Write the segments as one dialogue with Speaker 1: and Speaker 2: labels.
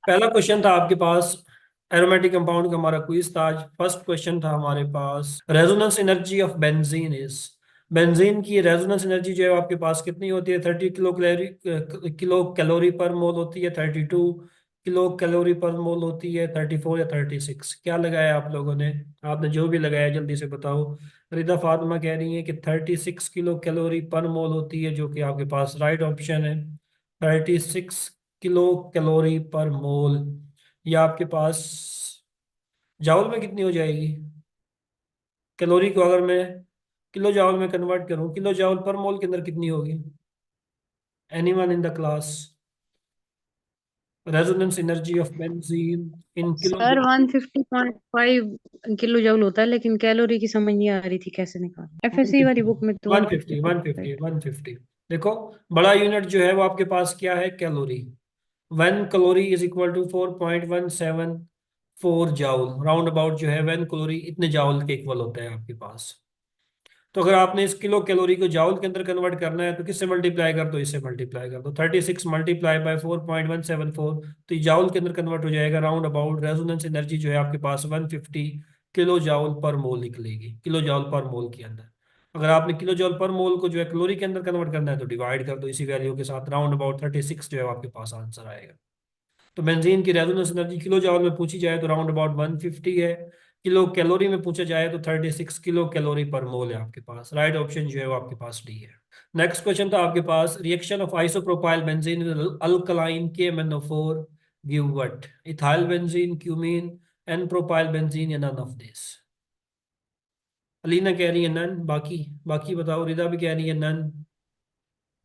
Speaker 1: पहला क्वेश्चन था आपके पास एरोमेटिक कंपाउंड का, हमारा क्विज था आज। फर्स्ट क्वेश्चन था हमारे पास, resonance energy of benzene is. Benzene की रेजोनेंस एनर्जी जो है आपके पास कितनी होती है? 30 किलो पर मोल होती है, 32 किलो कैलोरी पर मोल होती है, 34 या 36? क्या लगाया आप लोगों ने? आपने जो भी लगाया जल्दी से बताओ। रिदा फातिमा कह रही है कि 36 किलो कैलोरी पर मोल होती है, जो कि आपके पास राइट ऑप्शन है। 36 किलो कैलोरी पर मोल। या आपके पास जाउल में कितनी हो जाएगी? कैलोरी को अगर मैं किलो जाउल में कन्वर्ट करूं, किलो जाउल पर मोल के अंदर कितनी होगी? Anyone in the class? Resonance energy of benzene in kilo
Speaker 2: sir
Speaker 1: joule.
Speaker 2: 150.5 kilo joule होता है, लेकिन कैलोरी की समझ नहीं आ रही थी कैसे निकालना। एफएससी वाली
Speaker 1: 150,
Speaker 2: बुक में तो
Speaker 1: 150,
Speaker 2: 150.5।
Speaker 1: 150, 150। देखो, बड़ा यूनिट जो है वो आपके पास क्या है? Calorie. 1 calorie is equal to 4.174 joule. Round about जो है 1 कैलोरी इतने जाउल के इक्वल होता है आपके पास। तो अगर आपने इस किलो कैलोरी को जाउल के अंदर कन्वर्ट करना है तो किससे मल्टीप्लाई कर दो? इससे मल्टीप्लाई कर दो। 36 मल्टीप्लाई बाय 4.174, तो ये जाउल के अंदर कन्वर्ट हो जाएगा। राउंड अबाउट रेजोनेंस एनर्जी जो है आपके पास 150 किलो जाउल पर मोल निकलेगी, किलो जाउल पर मोल के अंदर। अगर आपने किलो जॉल पर मोल को जो है कैलोरी के अंदर कन्वर्ट करना है तो डिवाइड कर दो इसी वैल्यू के साथ। राउंड अबाउट 36 जो है आपके पास आंसर आएगा। तो बेंजीन की रेजोनेंस एनर्जी किलो जॉल में पूछी जाए तो राउंड अबाउट 150 है। किलो कैलोरी में पूछा जाए तो 36 किलो कैलोरी पर मोल है आपके पास। राइट ऑप्शन जो है वो आपके पास डी है। नेक्स्ट क्वेश्चन था आपके पास, reaction of isopropyl benzene with alkaline KMnO4 give what? Ethyl benzene, cumene, n propyl benzene, या नन ऑफ दिस? अलीना कह रही है नन। बाकी बाकी बताओ। रिदा भी कह रही है नन।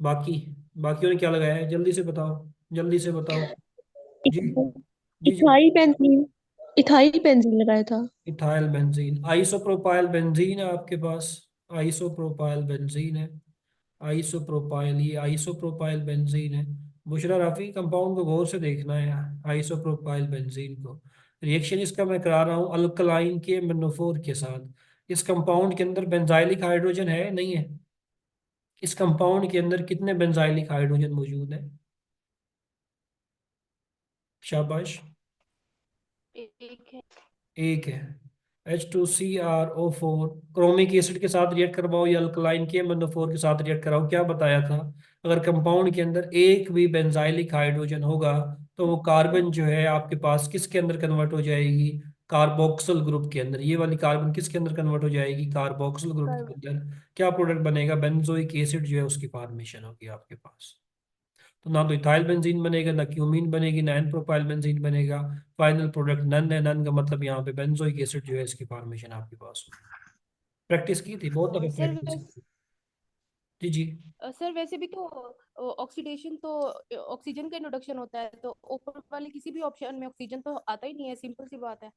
Speaker 1: बाकी बाकियों ने क्या लगाया है? जल्दी से बताओ, जल्दी से बताओ। जी, जी जी।
Speaker 3: Ethyl benzene. इथाइल बेंजीन लगाया था।
Speaker 1: इथाइल बेंजीन, आइसोप्रोपाइल बेंजीन है आपके पास। आइसोप्रोपाइल बेंजीन है। आइसोप्रोपाइल, ये आइसोप्रोपाइल बेंजीन है। बुशरा राफी, कंपाउंड को गौर से देखना है आइसोप्रोपाइल बेंजीन को। रिएक्शन इसका मैं करा रहा हूँ अल्कलाइन के MnO4 के साथ। इस कंपाउंड के अंदर बेंजाइलिक हाइड्रोजन है नहीं है? इस कंपाउंड के अंदर कितने बेंजाइलिक हाइड्रोजन मौजूद है? शाबाश।
Speaker 3: एक है।
Speaker 1: एक है। H2CrO4 क्रोमिक एसिड के साथ रिएक्ट करवाओ या अल्कलाइन के MnO4 के साथ रिएक्ट कराओ। क्या बताया था? अगर कंपाउंड के अंदर एक भी बेंजाइलिक हाइड्रोजन होगा तो वो कार्बन जो है आपके पास किसके अंदर कन्वर्ट हो जाएगी? कार्बोक्सिल ग्रुप के अंदर। ये वाली कार्बन किसके अंदर कन्वर्ट हो जाएगी? कार्बोक्सिल ग्रुप के अंदर। क्या प्रोडक्ट बनेगा? बेंजोइक एसिड जो है उसकी फॉर्मेशन होगी आपके पास। तो ना तो इथाइल बेंजीन बनेगा, ना क्यूमीन बनेगी, ना एन प्रोपाइल बेंजीन बनेगा। फाइनल प्रोडक्ट नन है। नन का मतलब यहाँ पे बेंजोइक एसिड जो है इसकी फॉर्मेशन आपके पास होगी। प्रैक्टिस की थी, बहुत दफे
Speaker 3: सर
Speaker 1: प्रैक्टिस की
Speaker 3: वैसे
Speaker 1: थी। जी जी।
Speaker 3: सर वैसे भी तो ऑक्सीडेशन तो ऑक्सीजन का इंट्रोडक्शन होता है, तो ऊपर वाले किसी भी ऑप्शन में ऑक्सीजन तो आता ही नहीं है, सिंपल सी बात है।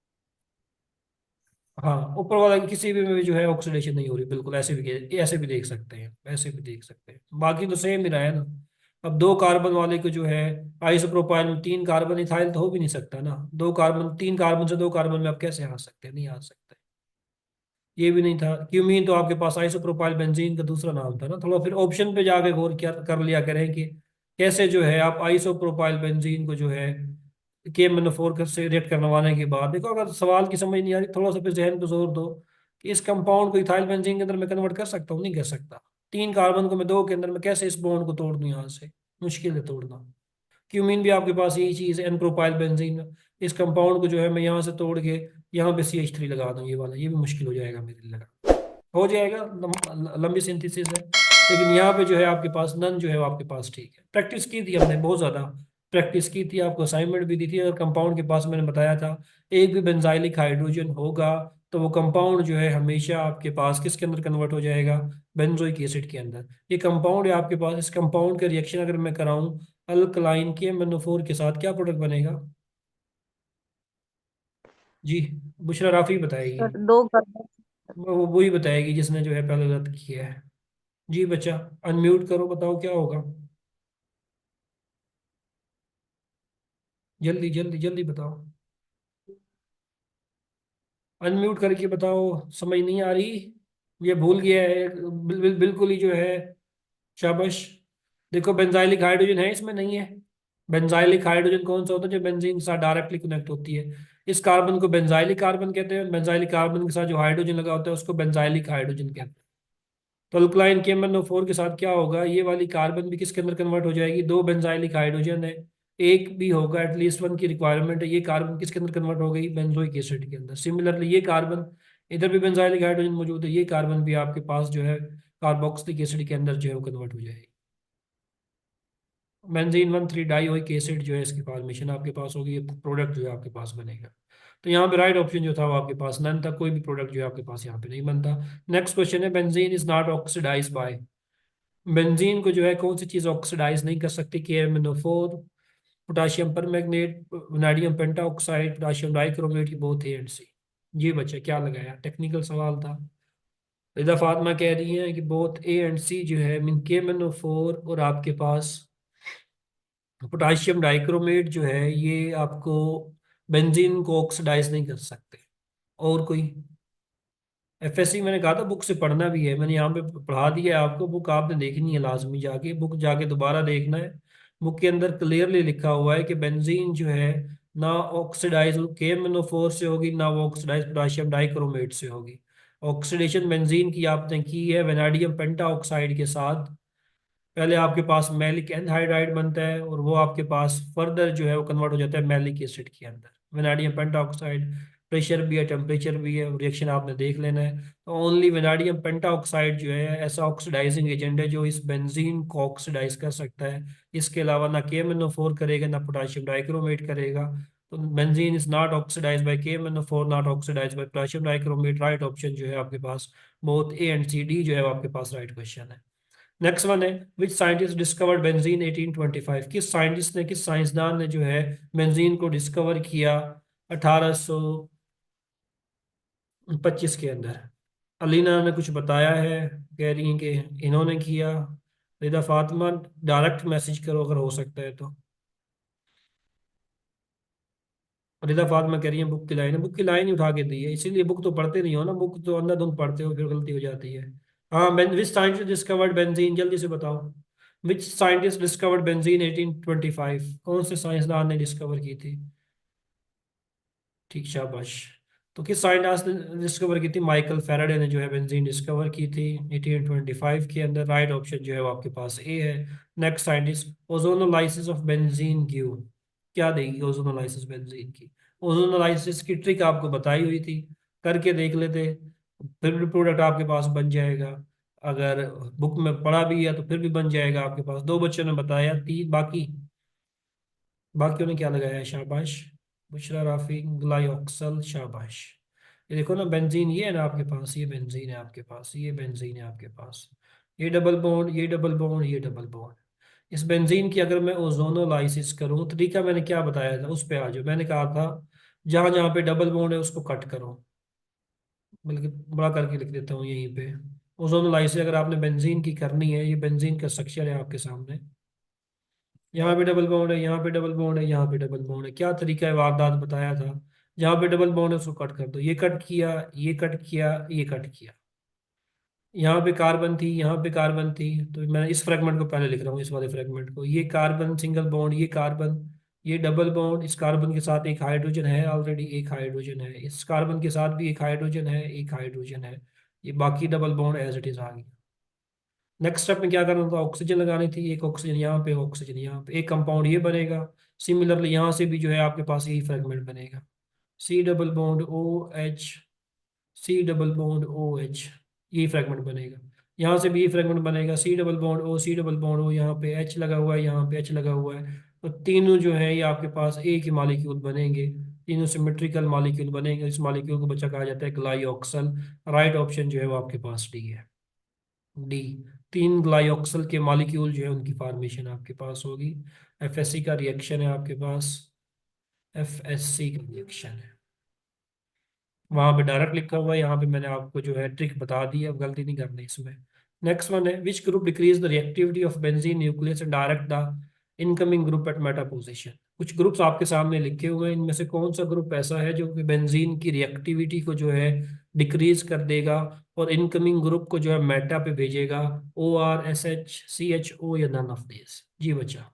Speaker 1: हाँ, ऊपर वाला किसी भी में भी जो है ऑक्सीडेशन नहीं हो रही, बिल्कुल। ऐसे भी देख सकते हैं, ऐसे भी देख सकते हैं। बाकी तो सेम ही रहा है ना। अब दो कार्बन वाले को जो है आइसोप्रोपाइल में 3 कार्बन, इथाइल तो हो भी नहीं सकता ना। 2 कार्बन, 3 कार्बन से 2 कार्बन में आप कैसे आ सकते हैं? नहीं आ सकते। ये भी नहीं था। क्यूमीन तो आपके पास आइसोप्रोपाइल बेंजीन का दूसरा नाम था ना। थोड़ा फिर ऑप्शन पे जाके गौर क्या कर लिया करें कि कैसे जो है आप आइसोप्रोपाइल बेंजीन को जो है KMnO4 से रिएक्ट करवाने के बाद। देखो, अगर सवाल की समझ नहीं आ रही, थोड़ा सा फिर जहन पे जोर दो कि इस कंपाउंड को इथाइल बेंजीन के अंदर मैं कन्वर्ट कर सकता हूँ? नहीं कर सकता। 3 कार्बन को मैं 2 के अंदर मैं कैसे इस बॉन्ड को तोड़ दूं यहाँ से? मुश्किल है तोड़ना। क्यूमीन भी आपके पास यही चीज है, एन प्रोपाइल बेंजीन। इस कंपाउंड को जो है मैं यहाँ से तोड़ के यहाँ पे CH3 लगा दूं, ये वाला, ये भी मुश्किल हो जाएगा मेरे लिए लगा। हो जाएगा, लंबी सिंथेसिस है। लेकिन यहाँ पे जो है आपके पास नन जो है वो आपके पास ठीक है। प्रैक्टिस की थी हमने, बहुत ज्यादा प्रैक्टिस की थी। आपको असाइनमेंट भी दी थी। अगर कंपाउंड के पास मैंने बताया था एक भी बेंजाइलिक हाइड्रोजन होगा तो वो कंपाउंड जो है हमेशा आपके पास किसके अंदर कन्वर्ट हो जाएगा? बेंजोइक एसिड के अंदर। ये कंपाउंड है आपके पास। इस कंपाउंड का रिएक्शन अगर मैं कराऊं अल्कलाइन के MnO4 के साथ, क्या प्रोडक्ट बनेगा? जी, बुशरा राफी बताएगी।
Speaker 2: सर दो कर।
Speaker 1: वो वही बताएगी जिसने जो है पहले रद्द किया है। जी बच्चा, अनम्यूट करो, बताओ क्या होगा? जल्दी जल्दी जल्दी बताओ। अनम्यूट करके बताओ। समझ नहीं आ रही? ये भूल गया है बिल्कुल ही जो है। शाबाश। देखो, बेंजाइलिक हाइड्रोजन है इसमें? नहीं है? बेंजाइलिक हाइड्रोजन कौन सा होता है? जो बेंजीन के साथ डायरेक्टली कनेक्ट होती है। इस कार्बन को बेंजाइलिक कार्बन कहते हैं। बेंजाइलिक कार्बन के साथ जो हाइड्रोजन लगा होता है उसको बेंजाइलिक हाइड्रोजन कहते हैं। तो अल्कलाइन KMnO4 के साथ क्या होगा, ये वाली कार्बन भी किसके अंदर कन्वर्ट हो जाएगी? दो बेंजाइलिक हाइड्रोजन है, एक भी होगा, एटलीस्ट वन की रिक्वायरमेंट है। ये कार्बन किसके अंदर कन्वर्ट हो गई? बेंजोइक एसिड के अंदर। सिमिलरली ये कार्बन, इधर भी बेंजाइलिक हाइड्रोजन मौजूद है, ये कार्बन भी आपके पास जो है कार्बोक्सिलिक एसिड के अंदर जो है वो कन्वर्ट हो जाएगी। बेंजीन 1,3 डाइओइक एसिड जो है इसकी फॉर्मेशन आपके पास होगी, ये प्रोडक्ट जो है आपके पास बनेगा। तो यहाँ पे राइट ऑप्शन जो था वो आपके पास नन था, कोई भी प्रोडक्ट जो है आपके पास यहाँ पे नहीं बनता। नेक्स्ट क्वेश्चन है, benzene is not oxidise by. Benzene को जो है कौन सी चीज ऑक्सीडाइज नहीं कर सकती? KMnO4, potassium permanganate, vanadium pentoxide, potassium dichromate, ये बोथ ए एंड सी। ये बच्चे क्या लगाया, टेक्निकल सवाल था। रिदा फातिमा कह रही हैं कि बोथ ए एंड सी जो है मीन KMnO4 और आपके पास पोटाशियम डाइक्रोमेट जो है ये आपको बेंजीन को ऑक्सीडाइज नहीं कर सकते। और कोई? FSC मैंने कहा था बुक से पढ़ना भी है, मैंने यहाँ पे पढ़ा दिया है आपको। बुक आपने देखनी है लाजमी, जाके बुक जाके दोबारा देखना है। बुक के अंदर क्लियरली लिखा हुआ है कि बेंजीन जो है ना ऑक्सीडाइज KMnO4 से होगी, ना वो ऑक्सीडाइज पोटाशियम डाइक्रोमेट से होगी। ऑक्सीडेशन बेंजीन की आपने की है वेनाडियम पेंटाऑक्साइड के साथ। पहले आपके पास मैलिक एनहाइड्राइड बनता है और वो आपके पास फर्दर जो है वो कन्वर्ट हो जाता है मैलिक एसिड के अंदर। वेनाडियम पेंटाऑक्साइड, प्रेशर भी है, टेम्परेचर भी है, रिएक्शन आपने देख लेना है। तो ओनली वेनाडियम पेंटाऑक्साइड जो है ऐसा ऑक्सीडाइजिंग एजेंट है जो इस बेंजीन को ऑक्सीडाइज कर सकता है। इसके अलावा ना KMnO4 करेगा, ना पोटाशियम डाइक्रोमेट करेगा। तो benzene is not oxidise by KMnO4, not oxidise by potassium dichromate. Right option जो है आपके पास both A and C, D जो है वो आपके पास राइट क्वेश्चन है। नेक्स्ट वन है, विच साइंटिस्ट डिस्कवर्ड बेंजीन 1825। किस साइंटिस्ट ने, किस साइंसदान ने जो है बेंजीन को डिस्कवर किया 1825 के अंदर? अलीना ने कुछ बताया है, कह रही हैं कि इन्होंने किया। रिदा फातिमा डायरेक्ट मैसेज करो अगर हो सकता है तो। रिदा फातिमा कह रही है बुक की लाइन है, बुक की लाइन ही उठा के दी है, इसीलिए बुक तो पढ़ते नहीं हो ना, बुक तो अंधाधुंध पढ़ते हो फिर गलती हो जाती है। हाँ, विच साइंटिस्ट डिस्कवर्ड बेंजीन, जल्दी से बताओ। विच साइंटिस्ट डिस्कवर्ड बेंजीन 1825, कौन से साइंसदान ने डिस्कवर की थी? ठीक, शाबाश। तो किस साइंटिस्ट ने डिस्कवर की थी? माइकल फैराडे ने जो है बेंजीन डिस्कवर की थी 1825 के अंदर। राइट ऑप्शन जो है वो आपके पास ए है। Next scientist, ozonolysis of benzene give, क्या देगी ओजोनोलाइसिस बेंजीन की? ओजोनोलाइसिस की ट्रिक आपको बताई हुई थी, करके देख लेते, फिर भी प्रोडक्ट आपके पास बन जाएगा। अगर बुक में पढ़ा भी है तो फिर भी बन जाएगा आपके पास। दो बच्चों ने बताया, तीन बाकी, बाकियों ने क्या लगाया है? शाबाश, बुशरा, राफी, ग्लाइऑक्सल, शाबाश। ये देखो ना बेंजीन, ये है ना आपके पास, ये बेंजीन है आपके पास, ये बेंजीन है आपके पास, ये डबल बॉन्ड, ये डबल बॉन्ड, ये डबल बॉन्ड। इस बेंजीन की अगर मैं ओजोनोलाइसिस करूं, तरीका मैंने क्या बताया था उस पे आ जाओ। मैंने कहा था जहां जहां पे डबल बॉन्ड है उसको कट करो, बल्कि बड़ा करके लिख देता हूँ यहीं पे। ओजोनोलाइसिस अगर आपने बेंजीन की करनी है, ये बेंजीन का स्ट्रक्चर है आपके सामने, यहाँ पे डबल बॉन्ड है, यहाँ पे डबल बॉन्ड है, यहाँ पे डबल बॉन्ड है। क्या तरीका है, वारदात बताया था। जहाँ पे डबल बॉन्ड है उसको कट कर दो, ये कट किया, ये कट किया, ये कट किया। यहाँ पे कार्बन थी, यहाँ पे कार्बन थी, तो मैं इस फ्रेगमेंट को पहले लिख रहा हूँ, इस वाले फ्रेगमेंट को। ये कार्बन सिंगल बॉन्ड, ये कार्बन, ये डबल बॉन्ड, इस कार्बन के साथ एक हाइड्रोजन है ऑलरेडी, एक हाइड्रोजन है, इस कार्बन के साथ भी एक हाइड्रोजन है, एक हाइड्रोजन है। ये बाकी double bond as it is आ गया। नेक्स्ट स्टेप में क्या करना था, ऑक्सीजन लगानी थी, एक ऑक्सीजन यहाँ पे, ऑक्सीजन यहाँ पे, एक कंपाउंड ये बनेगा। सिमिलरली यहाँ से भी जो है आपके पास यही फ्रेगमेंट बनेगा, C double bond OH, C double bond OH, यही फ्रेगमेंट बनेगा। यहाँ से भी ये फ्रेगमेंट बनेगा, C double bond O, C double bond O, यहाँ पे H लगा हुआ है, यहाँ पे H लगा हुआ है। तो तीनों जो है ये आपके पास एक ही मॉलिक्यूल बनेंगे, तीनों सिमेट्रिकल मॉलिक्यूल बनेंगे। इस मॉलिक्यूल को बच्चा कहा जाता है ग्लाइऑक्सल। राइट ऑप्शन जो है वो आपके पास डी है, डी। तीन ग्लाइऑक्सल के मॉलिक्यूल जो है उनकी फॉर्मेशन आपके पास होगी। FSC का रिएक्शन है आपके पास, FSC का रिएक्शन है, वहां पे डायरेक्ट लिखा हुआ है, यहाँ पे मैंने आपको जो है ट्रिक बता दी है, अब गलती नहीं करनी इसमें। नेक्स्ट वन है, which group decrease the reactivity of benzene nucleus and direct the incoming group at meta position. कुछ ग्रुप्स आपके सामने लिखे हुए हैं, इनमें से कौन सा ग्रुप ऐसा है जो कि बेंजीन की रिएक्टिविटी को जो है डिक्रीज कर देगा और इनकमिंग ग्रुप को जो है मेटा पे भेजेगा? OR, SH, CHO या नन ऑफ दिस? जी बच्चा।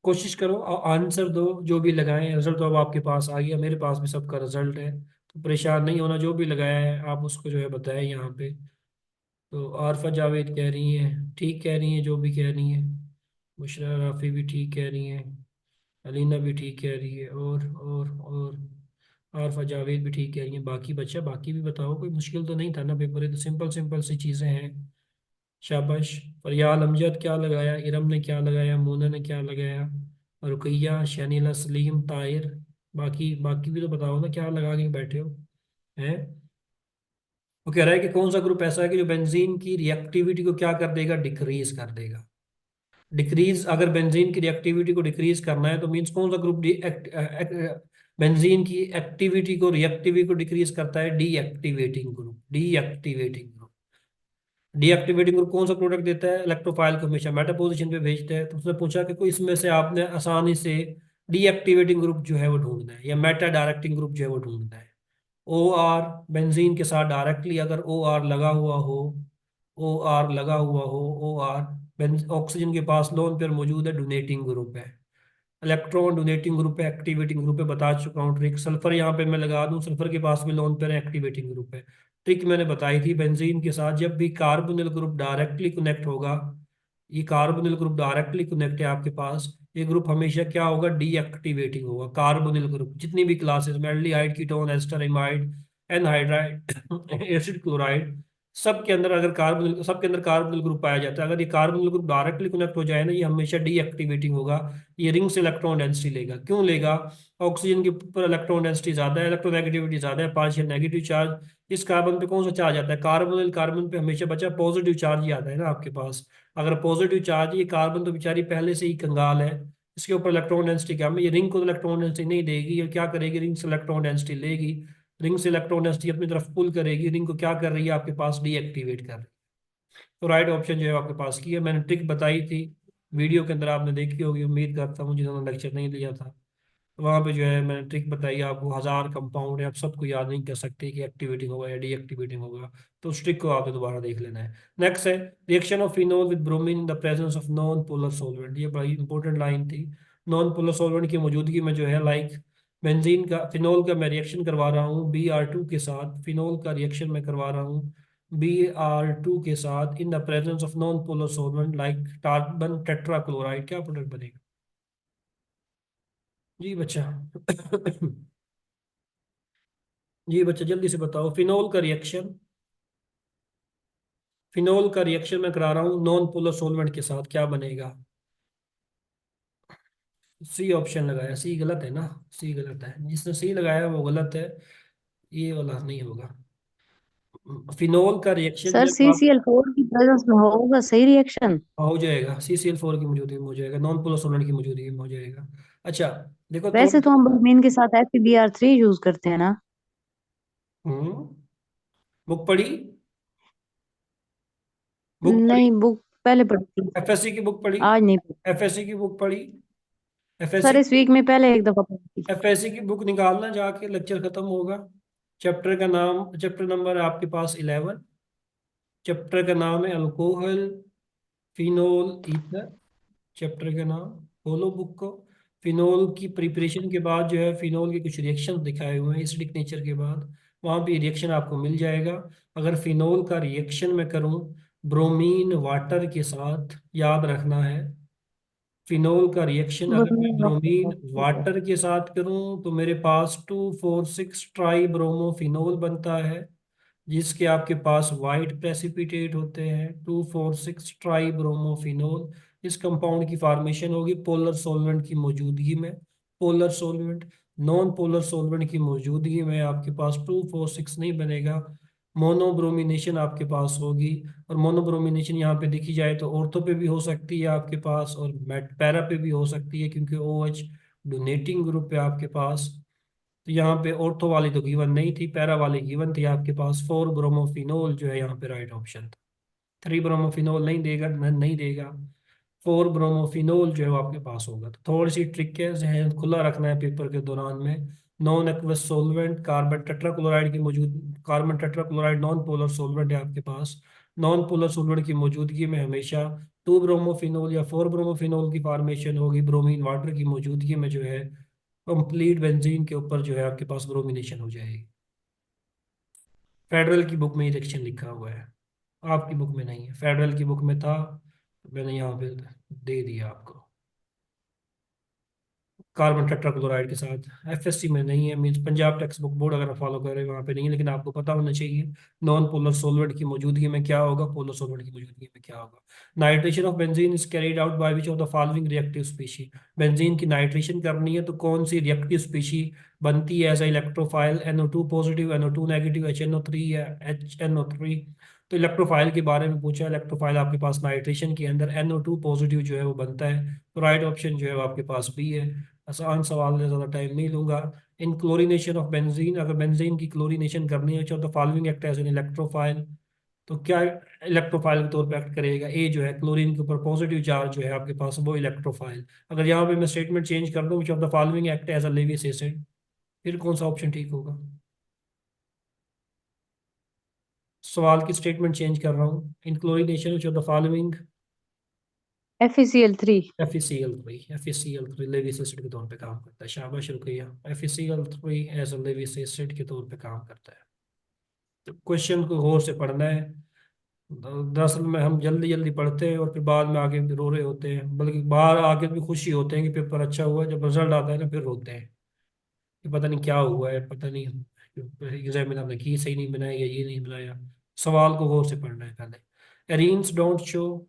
Speaker 1: कोशिश करो आंसर दो, जो भी लगाएं। रिजल्ट तो अब आपके पास आ गया, मेरे पास भी सबका रिजल्ट है, तो परेशान नहीं होना। जो भी लगाया है आप उसको जो है बताएं यहाँ पे। तो आरफा जावेद कह रही हैं, ठीक कह रही हैं जो भी कह रही हैं। बुशरा राफी भी ठीक कह रही हैं। अलीना भी ठीक कह रही है। और आरफा जावेद भी ठीक कह रही हैं। बाकी बच्चा बाकी भी बताओ, कोई मुश्किल तो नहीं था ना पेपर, ये तो सिंपल सिंपल सी चीज़ें हैं। शाबाश। फरियाल अमजद क्या लगाया, इरम ने क्या लगाया, मोना ने क्या लगाया, रुकैया, शनीला, सलीम, ताहिर। बाकी बाकी भी तो बताओ ना, क्या लगा के बैठे हो हैं। वो कह रहा है कि कौन सा ग्रुप ऐसा है कि जो बेंजीन की रिएक्टिविटी को क्या कर देगा, डिक्रीज कर देगा। डिक्रीज, अगर बेंजीन की रिएक्टिविटी को डिक्रीज करना है तो मींस कौन सा ग्रुप बेंजीन की एक्टिविटी को, रिएक्टिविटी को डिक्रीज करता है, deactivating group. Deactivating group, deactivating group कौन सा प्रोडक्ट देता है, इलेक्ट्रोफाइल को हमेशा मेटा पोजीशन पे भेजता है। तो उसने पूछा कि कोई इसमें से आपने आसानी से डीएक्टिवेटिंग ग्रुप जो है वो ढूंढना है, या मेटा डायरेक्टिंग ग्रुप जो है वो ढूंढना है। ओ आर, बेंजीन के साथ डायरेक्टली अगर ओ आर लगा हुआ हो, ओ आर लगा हुआ हो, ओ आर ऑक्सीजन के पास लोन पेयर मौजूद है, डोनेटिंग ग्रुप है। इलेक्ट्रॉन डोनेटिंग ग्रुप है, एक्टिवेटिंग ग्रुप है, बता चुका हूँ ट्रिक। सल्फर यहाँ पे मैं लगा दूं, सल्फर के पास भी लोन पेयर एक्टिवेटिंग ग्रुप है। ट्रिक मैंने बताई थी, बेंजीन के साथ जब भी कार्बोनिल ग्रुप डायरेक्टली कनेक्ट होगा, ये कार्बोनिल ग्रुप डायरेक्टली कनेक्ट है आपके पास, ये ग्रुप हमेशा क्या होगा, डीएक्टिवेटिंग होगा। कार्बोनिल ग्रुप जितनी भी क्लासेस में, aldehyde, ketone, ester, imide, anhydride, acid, chloride, सबके अंदर अगर कार्बोनिल, सबके अंदर कार्बोनिल ग्रुप पाया जाता है, अगर ये कार्बोनिल ग्रुप डायरेक्टली कनेक्ट हो जाए ना, ये हमेशा डीएक्टिवेटिंग होगा। ये रिंग से इलेक्ट्रॉन डेंसिटी लेगा। क्यों लेगा, ऑक्सीजन के ऊपर इलेक्ट्रॉन डेंसिटी ज्यादा है, इलेक्ट्रोनेगेटिविटी ज्यादा है, पार्शियल नेगेटिव चार्ज। इस कार्बन पे कौन सा चार्ज आता है, कार्बोनिल कार्बन पे हमेशा बचा पॉजिटिव चार्ज ही आता है ना आपके पास। अगर पॉजिटिव चार्ज, ये कार्बन तो बेचारी पहले से ही कंगाल है, इसके ऊपर इलेक्ट्रॉन डेंसिटी कम है, ये रिंग को इलेक्ट्रॉन डेंसिटी नहीं देगी। ये क्या करेगी, रिंग से इलेक्ट्रॉन डेंसिटी लेगी, रिंग से इलेक्ट्रॉन डेंसिटी अपनी तरफ पुल करेगी, रिंग को क्या कर रही है आपके पास, डीएक्टिवेट कर रही है। तो राइट ऑप्शन जो है आपके पास की है। मैंने ट्रिक बताई थी वीडियो के अंदर, आपने देखी होगी उम्मीद करता हूँ, जिन्होंने लेक्चर नहीं लिया था। तो वहाँ पे जो है मैंने ट्रिक बताई आपको, 1000 कंपाउंड है, आप सबको याद नहीं कर सकते कि एक्टिवेटिंग होगा या डीएक्टिवेटिंग होगा। तो उस ट्रिक को आपने दोबारा देख लेना है। नेक्स्ट है, reaction of phenol with bromine in the presence of non polar solvent. ये बड़ी इंपॉर्टेंट लाइन थी। नॉन पोलर सॉल्वेंट की मौजूदगी में जो है, लाइक बेंजीन का, फिनोल का मैं रिएक्शन करवा रहा हूँ Br2 के साथ, फिनोल का रिएक्शन मैं करवा रहा हूँ Br2 के साथ इन the presence of non polar solvent like carbon tetrachloride, क्या प्रोडक्ट बनेगा जी बच्चा? जी बच्चा जल्दी से बताओ, फिनोल का रिएक्शन, फिनोल का रिएक्शन मैं करा रहा हूँ नॉन पोलर सॉल्वेंट के साथ, क्या बनेगा? सी ऑप्शन लगाया, सी गलत है ना, सी गलत है, जिसने सी लगाया वो गलत है, ये वाला नहीं होगा। फिनोल का रिएक्शन
Speaker 2: सर
Speaker 1: जब आप,
Speaker 2: CCl4 की प्रेजेंस में होगा सही रिएक्शन?
Speaker 1: हो जाएगा, CCl4 की मौजूदगी में हो जाएगा, नॉन पोलर सॉल्वेंट की मौजूदगी में हो जाएगा। अच्छा, देखो
Speaker 2: वैसे
Speaker 1: थोड़ा,
Speaker 2: तो हम ब्रोमीन के साथ FeBr3 यूज करते हैं ना।
Speaker 1: हम्म, बुक पढ़ी, बुक पढ़ी,
Speaker 2: नहीं, बुक पहले पढ़ी थी,
Speaker 1: एफएससी की बुक पढ़ी,
Speaker 2: आज नहीं पढ़ी।
Speaker 1: एफएससी की बुक पढ़ी,
Speaker 2: सर
Speaker 1: एफएससी,
Speaker 2: इस वीक में पहले एक दफा पढ़ी थी।
Speaker 1: एफएससी की बुक निकालना जाके, लेक्चर खत्म होगा। चैप्टर का नाम, चैप्टर नंबर है आपके पास 11, चैप्टर का नाम है अल्कोहल फिनोल ईथर। चैप्टर का नाम, खोलो बुक को। फिनोल की प्रिपरेशन के बाद जो है, फिनोल के कुछ रिएक्शन दिखाए हुए हैं एसिडिक नेचर के बाद, वहाँ पे रिएक्शन आपको मिल जाएगा। अगर फिनोल का रिएक्शन मैं करूँ ब्रोमीन वाटर के साथ, याद रखना है, फिनोल का रिएक्शन अगर मैं
Speaker 2: ब्रोमीन वाटर के
Speaker 1: ब्रोमीन
Speaker 2: साथ, ठीक है।
Speaker 1: वाटर के साथ करूं तो मेरे पास 2,4,6 ट्राई ब्रोमोफिनोल बनता है, जिसके आपके पास वाइट प्रेसिपिटेट होते हैं। 2,4,6 ट्राई ब्रोमोफिनोल, इस कंपाउंड की फॉर्मेशन होगी पोलर सॉल्वेंट की मौजूदगी में। Polar solvent, non polar solvent की मौजूदगी में आपके पास 2,4,6 नहीं बनेगा, मोनोब्रोमिनेशन आपके पास होगी। और मोनोब्रोमिनेशन यहाँ पे देखी जाए तो ऑर्थो पे भी हो सकती है आपके पास, और मेट पैरा पे भी हो सकती है, क्योंकि OH डोनेटिंग ग्रुप है आपके पास। तो यहाँ पे ऑर्थो वाली तो गिवन नहीं थी, पैरा वाली गिवन थी आपके पास। 4 ब्रोमोफिनोल जो है यहाँ पे राइट ऑप्शन था। 3 ब्रोमोफिनोल नहीं देगा, नहीं देगा, 4 ब्रोमोफिनोल जो है वो आपके पास होगा। तो थोड़ी सी ट्रिक है, जहन खुला रखना है पेपर के दौरान में। Non aqueous solvent, carbon tetrachloride की मौजूद, carbon tetrachloride non polar solvent है आपके पास। नॉन पोलर सोलवेंट की मौजूदगी में हमेशा टू ब्रोमोफिनोल या फोर ब्रोमोफिनोल की फॉर्मेशन होगी ब्रोमीन वाटर की मौजूदगी में, जो है कंप्लीट बेंजीन के ऊपर जो है आपके पास ब्रोमिनेशन हो जाएगी। फेडरल की बुक में ये रिएक्शन लिखा हुआ है, आपकी बुक में नहीं है। फेडरल की बुक में था, मैंने यहाँ पे दे दिया आपको। कार्बन टेट्राक्लोराइड के साथ एफएससी में नहीं है, means Punjab text book board अगर फॉलो करे वहाँ पे नहीं है, लेकिन आपको पता होना चाहिए नॉन पोलर सोलवेंट की मौजूदगी में क्या होगा, पोलर सोलवेंट की मौजूदगी में क्या होगा। Nitration of benzene is carried out by which of the following reactive species. Benzene की नाइट्रेशन करनी है तो कौन सी रिएक्टिव स्पीशी बनती है as electrophile, NO2 positive, NO2 negative, HNO3 या HNO3। तो इलेक्ट्रोफाइल के बारे में पूछा, इलेक्ट्रोफाइल आपके पास नाइट्रेशन के अंदर NO2 पॉजिटिव जो है वो बनता है, तो राइट ऑप्शन जो है वो आपके पास बी है। आसान सवाल है, ज़्यादा टाइम नहीं लूंगा। इन क्लोरीनेशन ऑफ बेंजीन, अगर बेंजीन की क्लोरीनेशन करनी है तो following act as an electrophile, तो क्या इलेक्ट्रोफाइल के तौर पर एक्ट करेगा, ए जो है क्लोरीन के ऊपर पॉजिटिव चार्ज जो है आपके पास वो इलेक्ट्रोफाइल। अगर यहाँ पे मैं स्टेटमेंट चेंज कर दूँ which of the following act as a Lewis acid, फिर कौन सा ऑप्शन ठीक होगा? सवाल की स्टेटमेंट चेंज कर रहा हूँ। In chlorination which of the following,
Speaker 2: FeCl3।
Speaker 1: FeCl3, FeCl3 Lewis acid के तौर पे काम करता है। शाबाश Rukaiya, FeCl3 as a Lewis acid के तौर पे काम करता है। तो क्वेश्चन को गौर से पढ़ना है। दरअसल में हम जल्दी जल्दी पढ़ते हैं और फिर बाद में आगे रो रहे होते हैं, बल्कि बाहर आके भी खुशी होते हैं कि पेपर अच्छा हुआ, जब रिजल्ट आता है ना फिर रोते हैं कि पता नहीं क्या हुआ है, पता नहीं एग्जामिनर ने की सही नहीं बनाया या ये नहीं बनाया। सवाल को गौर से पढ़ना है पहले। Arenes don't show,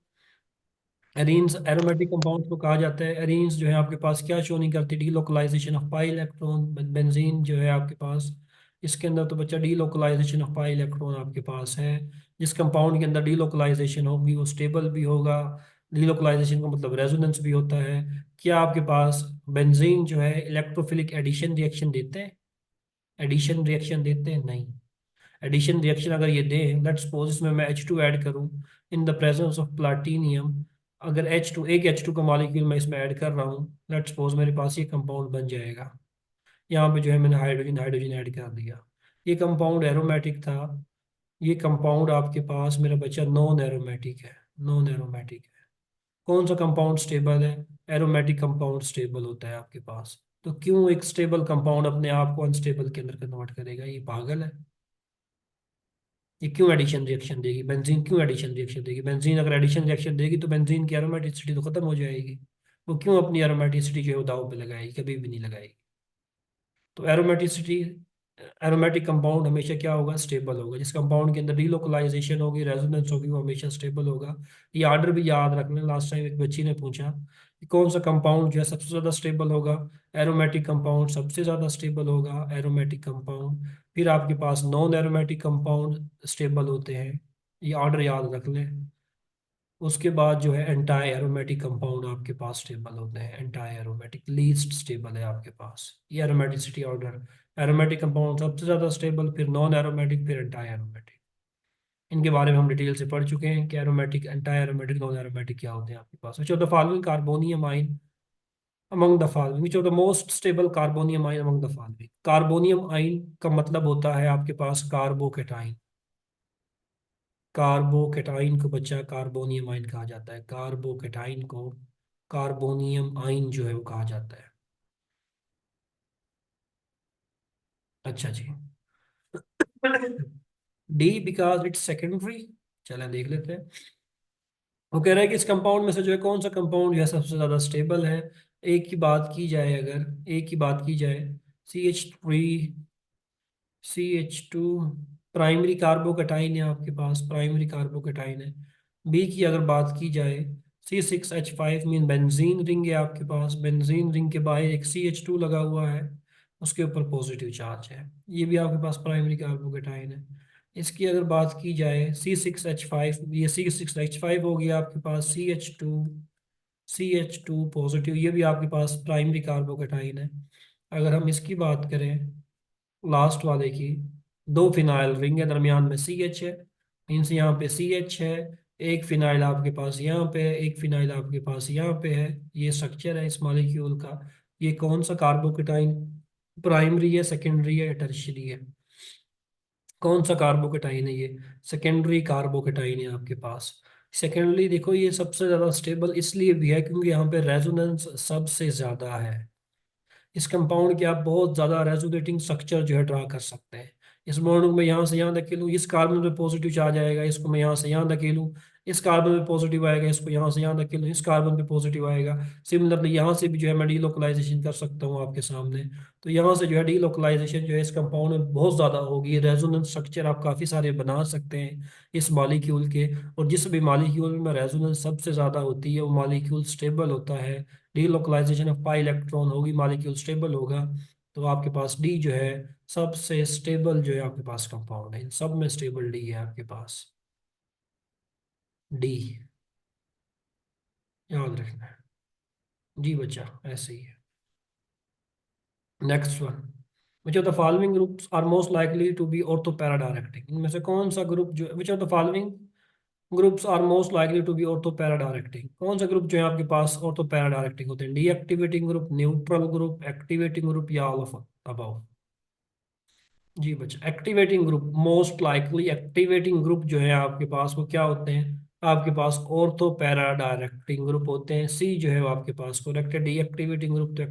Speaker 1: arenes aromatic compound को कहा जाता है। एरीन्स जो है आपके पास क्या शो नहीं करती, delocalisation of pi electron. Benzene जो है आपके पास, इसके अंदर तो बच्चा डीलोकलाइजेशन ऑफ पाई इलेक्ट्रॉन आपके पास है। जिस कंपाउंड के अंदर डीलोकलाइजेशन होगी वो स्टेबल भी होगा। डीलोकलाइजेशन का मतलब रेजोनेंस भी होता है। क्या आपके पास बेंजीन जो है इलेक्ट्रोफिलिक एडिशन रिएक्शन देते हैं? एडिशन रिएक्शन देते हैं? नहीं। एडिशन रिएक्शन अगर ये दे, लेट्स सपोज इसमें मैं H2 ऐड करूं इन द प्रेजेंस ऑफ प्लाटिनियम, अगर H2 एक H2 का मॉलिक्यूल मैं इसमें ऐड कर रहा हूँ, लेट्स सपोज मेरे पास ये कंपाउंड बन जाएगा। यहाँ पे जो है मैंने हाइड्रोजन हाइड्रोजन ऐड कर दिया, ये कंपाउंड एरोमेटिक था। ये कंपाउंड आपके पास मेरा बच्चा नॉन एरोमेटिक है, नॉन एरोमेटिक है। कौन सा कंपाउंड स्टेबल है? एरोमेटिक कंपाउंड स्टेबल होता है आपके पास। तो क्यों एक स्टेबल कंपाउंड अपने आप को अनस्टेबल के अंदर कन्वर्ट करेगा? ये पागल है। ये क्यों एडिशन रिएक्शन देगी? बेंजीन क्यों एडिशन रिएक्शन देगी? बेंजीन अगर एडिशन रिएक्शन देगी तो बेंजीन की एरोमेटिसिटी तो खत्म हो जाएगी। वो क्यों अपनी एरोमेटिसिटी जो है वो दाव पे लगाएगी? कभी भी नहीं लगाएगी। तो एरोमेटिसिटी, एरोमेटिक कंपाउंड हमेशा क्या होगा? स्टेबल होगा। जिस कंपाउंड के अंदर डीलोकलाइजेशन होगी, रेजोनेंस होगी, वो हमेशा स्टेबल होगा। ये ऑर्डर भी याद रखना। लास्ट टाइम एक बच्ची ने पूछा कि कौन सा कंपाउंड जो है सबसे ज़्यादा स्टेबल होगा। एरोमेटिक कंपाउंड सबसे ज़्यादा स्टेबल होगा, एरोमेटिक कंपाउंड। फिर आपके पास नॉन एरोमेटिक कंपाउंड स्टेबल होते हैं, ये ऑर्डर याद रख लें। उसके बाद जो है एंटाई एरोमेटिक कंपाउंड आपके पास स्टेबल होते हैं। एंटाई एरोमेटिक लीस्ट स्टेबल है आपके पास, ये एरोमेटिसिटी ऑर्डर। एरोमेटिक कंपाउंड सबसे ज़्यादा स्टेबल, फिर नॉन एरोमेटिक, फिर एंटाई एरोमेटिक। इनके बारे में हम डिटेल से पढ़ चुके हैं कि aromatic, anti aromatic, non aromatic क्या होते हैं आपके पास। Which of the following carbonium ion among the following, which of the most stable carbonium ion among the following. Carbonium ion का मतलब होता है आपके पास कार्बोकेटाइन। कार्बोकेटाइन को बच्चा कार्बोनियम आइन कहा जाता है। कार्बोकेटाइन को कार्बोनियम आइन जो है वो कहा जाता है। अच्छा जी। D because it's secondary. चलें देख लेते हैं। वो कह रहा है कि इस कंपाउंड में से जो है कौन सा कंपाउंड जो है सबसे ज्यादा स्टेबल है। एक की बात की जाए, अगर एक की बात की जाए, CH3, CH2 प्राइमरी कार्बोकेटाइन है आपके पास, प्राइमरी कार्बोकेटाइन है। बी की अगर बात की जाए, C6H5 मीन बेंजीन रिंग है आपके पास। बेंजीन रिंग के बाहर एक CH2 लगा हुआ है, उसके ऊपर पॉजिटिव चार्ज है, ये भी आपके पास प्राइमरी कार्बोकेटाइन है। इसकी अगर बात की जाए C6H5, ये C6H5 हो गया आपके पास। CH2 पॉजिटिव, ये भी आपके पास प्राइमरी कार्बोकेटाइन है। अगर हम इसकी बात करें लास्ट वाले की, दो फिनाइल रिंग है, दरमियान में CH है, मीन्स यहाँ पे CH है। एक फिनाइल आपके पास यहाँ पे है, एक फिनाइल आपके पास यहाँ पे है। ये स्ट्रक्चर है इस मॉलिक्यूल का। ये कौन सा कार्बोकेटाइन? प्राइमरी है, सेकेंडरी है, टर्शियरी है? कौन सा कार्बोकेटाइन है ये? सेकेंडरी कार्बोकेटाइन है आपके पास। सेकेंडली देखो, ये सबसे ज़्यादा स्टेबल इसलिए भी है क्योंकि यहाँ पे रेजोनेंस सबसे ज़्यादा है। इस कंपाउंड के आप बहुत ज़्यादा रेजोनेटिंग स्ट्रक्चर जो है ड्रा कर सकते हैं। इस बॉन्ड को मैं यहाँ से यहाँ धकेलूँ, इस कार्बन पे पॉजिटिव चार्ज आएगा, इसको मैं यहाँ से यहाँ धकेलूँ, इस कार्बन पे पॉजिटिव आएगा, इसको यहाँ से यहाँ धकेलूँ, इस कार्बन पे पॉजिटिव आएगा। सिमिलरली यहाँ से भी जो है मैं डीलोकलाइजेशन कर सकता हूँ आपके सामने। तो यहाँ से जो है डीलोकलाइजेशन जो है इस कंपाउंड में बहुत ज़्यादा होगी। रेजोनेंस स्ट्रक्चर आप काफ़ी सारे बना सकते हैं इस मॉलिक्यूल के। और जिस भी मॉलिक्यूल में रेजोनेंस सबसे ज़्यादा होती है वो मॉलिक्यूल स्टेबल होता है। डीलोकलाइजेशन ऑफ पाई इलेक्ट्रॉन होगी, मॉलिक्यूल स्टेबल होगा। तो आपके पास डी जो है सबसे स्टेबल जो है आपके पास कंपाउंड है। इन सब में स्टेबल डी है आपके पास। डी याद रखना है। जी बच्चा, ऐसे ही है। Next one, which of the following groups are most likely to be ortho para directing. इनमें से कौन सा ग्रुप जो, which of the following groups are most likely to be ortho para directing, कौन सा ग्रुप जो है आपके पास ऑर्थो पैरा डायरेक्टिंग होते हैं? Deactivating group, neutral group, activating group या ऑल ऑफ अबव? जी बच्चा, activating group most likely activating group जो है आपके पास वो क्या होते हैं? आपके पास ऑर्थो पैरा डायरेक्टिंग ग्रुप होते हैं। सी जो है वो आपके पास करेक्ट है। डीएक्टिवेटिंग ग्रुप तो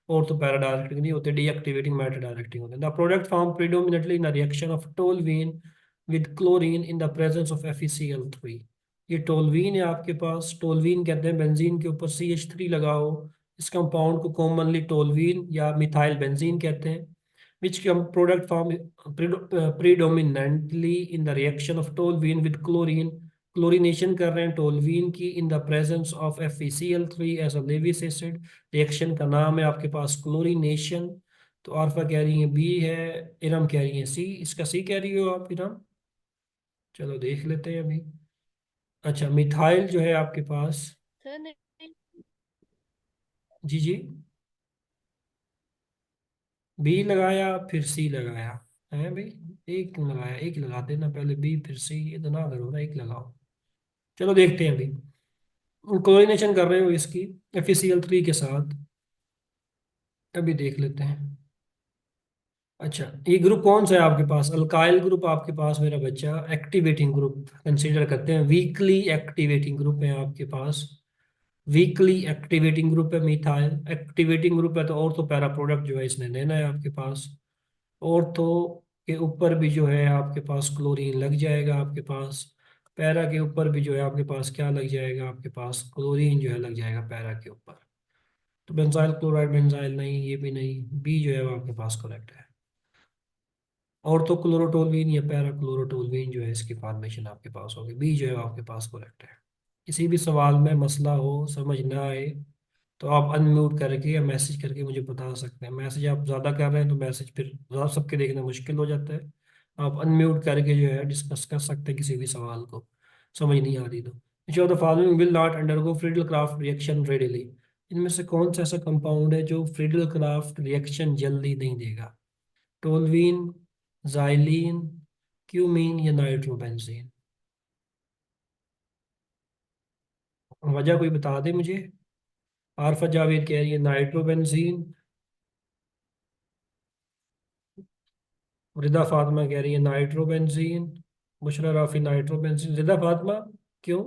Speaker 1: ऑर्थो पैरा डायरेक्टिंग नहीं होते, डीएक्टिवेटिंग मैटर डायरेक्टिंग होते हैं। The product form predominantly in the reaction of toluene with chlorine in the presence of FeCl3। ये टोलवीन है आपके पास। टोलवीन कहते हैं बेंजीन के ऊपर CH3 लगाओ, इस कंपाउंड को कॉमनली टोलवीन या मिथाइल बेंजीन कहते हैं। which product form predominantly in the reaction of toluene with chlorine। Chlorination कर रहे हैं टोलवीन की in the presence of FeCl3 as a Lewis acid. Reaction का नाम है आपके पास क्लोरीनेशन। तो अल्फा कह रही है बी है, इरम कह रही है सी। इसका सी कह रही हो आप इरम? चलो देख लेते हैं अभी। अच्छा, मिथाइल जो है आपके पास,
Speaker 3: सर नहीं।
Speaker 1: जी जी, बी लगाया फिर सी लगाया है भाई। एक क्यों लगाया? एक ही लगा देना, पहले बी फिर सी, इतना करो ना, एक लगाओ। चलो देखते हैं अभी। क्लोरीनेशन कर रहे हो इसकी FeCl3 के साथ, अभी देख लेते हैं। अच्छा, ये ग्रुप कौन सा है आपके पास? अल्काइल ग्रुप आपके पास मेरा बच्चा। एक्टिवेटिंग ग्रुप कंसीडर करते हैं, वीकली एक्टिवेटिंग ग्रुप है आपके पास। वीकली एक्टिवेटिंग ग्रुप है मिथाइल। एक्टिवेटिंग ग्रुप है तो और तो पैरा प्रोडक्ट जो है इसने लेना है आपके पास। ऑर्थो के ऊपर भी जो है आपके पास क्लोरीन लग जाएगा आपके पास। पैरा के ऊपर भी जो है आपके पास क्या लग जाएगा? आपके पास क्लोरीन जो है लग जाएगा पैरा के ऊपर। तो बेंजाइल क्लोराइड, बेंजाइल नहीं, ये भी नहीं, बी जो है वो आपके पास करेक्ट है। ऑर्थो क्लोरोटोलवीन या पैरा क्लोरोटोलवीन जो है इसकी फॉर्मेशन आपके पास होगी। बी जो है वो आपके पास करेक्ट है। किसी भी सवाल में मसला हो, समझ ना आए, तो आप अनम्यूट करके या मैसेज करके मुझे बता सकते हैं। मैसेज आप ज़्यादा कर रहे हैं तो मैसेज फिर ज़्यादा सबके देखना मुश्किल हो जाता है। आप अनम्यूट करके जो है डिस्कस कर सकते हैं किसी भी सवाल को, समझ नहीं आ रही तो। विच of the following will not undergo Friedel craft reaction readily. इनमें से कौन सा ऐसा कंपाउंड है जो फ्रीडल क्राफ्ट रिएक्शन जल्दी नहीं देगा? टोलवीन, जाइलीन, क्यूमीन या नाइट्रोबेंजीन? वजह कोई बता दे मुझे। आरफा जावेद कह रही है नाइट्रोबेंजीन, रिदा फातिमा कह रही है नाइट्रोबेंजीन, बुशरा राफी नाइट्रोबेंजीन। रिदा फातिमा, क्यों?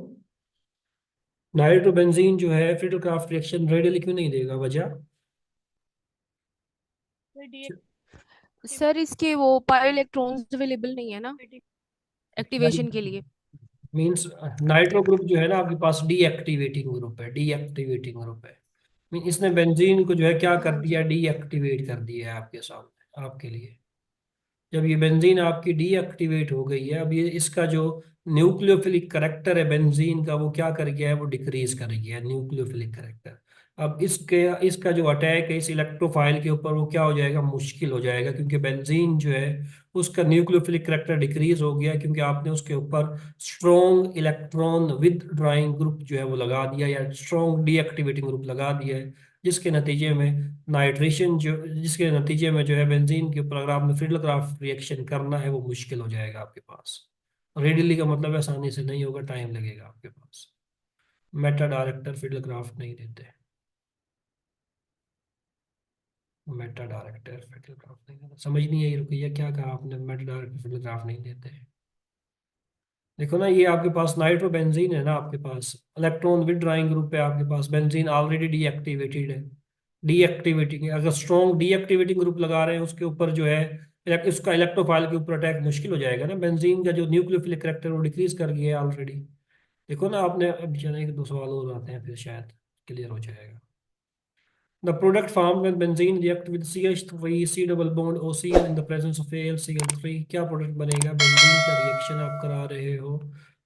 Speaker 1: नाइट्रोबेंजीन जो है फ्रीडल क्राफ्ट रिएक्शन रेडियली क्यों नहीं देगा? वजह?
Speaker 3: सर इसके वो पाई इलेक्ट्रॉन्स अवेलेबल नहीं है ना एक्टिवेशन के लिए।
Speaker 1: मीन्स नाइट्रो ग्रुप जो है ना आपके पास डीएक्टिवेटिंग ग्रुप है, डीएक्टिवेटिंग ग्रुप है। मीन इसने बेंजीन को जो है क्या कर
Speaker 3: हाँ
Speaker 1: दिया?
Speaker 3: जी।
Speaker 1: डीएक्टिवेट कर दिया है आपके सामने, आपके लिए। जब ये बेंजीन आपकी डीएक्टिवेट हो गई है, अब ये इसका जो न्यूक्लियोफिलिक करेक्टर है बेंजीन का वो क्या कर गया है? वो डिक्रीज कर गया है न्यूक्लियोफिलिक करेक्टर। अब इसके इसका जो अटैक है इस इलेक्ट्रोफाइल के ऊपर वो क्या हो जाएगा? मुश्किल हो जाएगा, क्योंकि बेंजीन जो है उसका न्यूक्लियोफिलिक करेक्टर डिक्रीज हो गया, क्योंकि आपने उसके ऊपर स्ट्रॉन्ग इलेक्ट्रॉन विदड्रॉइंग ग्रुप जो है वो लगा दिया, या स्ट्रॉन्ग डीएक्टिवेटिंग ग्रुप लगा दिया है। जिसके नतीजे में नाइट्रेशन जो जिसके नतीजे में जो है बेंजीन के ऊपर अगर आपने फ्रीडल क्राफ्ट रिएक्शन करना है वो मुश्किल हो जाएगा आपके पास। रेडिली का मतलब आसानी से नहीं होगा, टाइम लगेगा आपके पास। मेटा डायरेक्टर फ्रीडल क्राफ्ट नहीं देते। मेटा डायरेक्टर फ्रीडल क्राफ्ट नहीं देते, समझ नहीं आई रुपया क्या कहा आपने? मेटा डायरेक्टर फ्रीडल क्राफ्ट नहीं देते। देखो ना, ये आपके पास नाइट्रोबेंजीन है ना, आपके पास इलेक्ट्रॉन विदड्रॉइंग ग्रुप है आपके पास, बेंजीन ऑलरेडी डीएक्टिवेटेड है। डीएक्टिवेटिंग है, अगर स्ट्रॉन्ग डीएक्टिवेटिंग ग्रुप लगा रहे हैं उसके ऊपर जो है उसका इलेक्ट्रोफाइल के ऊपर अटैक मुश्किल हो जाएगा ना। बेंजीन का जो न्यूक्लियोफिलिक कैरेक्टर वो डिक्रीज कर गया है ऑलरेडी। देखो ना आपने, अब चलो एक दो सवाल और आते हैं फिर शायद क्लियर हो जाएगा। The product formed when benzene react with CH3 C double bond OCl in the presence of AlCl3, क्या प्रोडक्ट बनेगा? बेंजीन का रिएक्शन आप करा रहे हो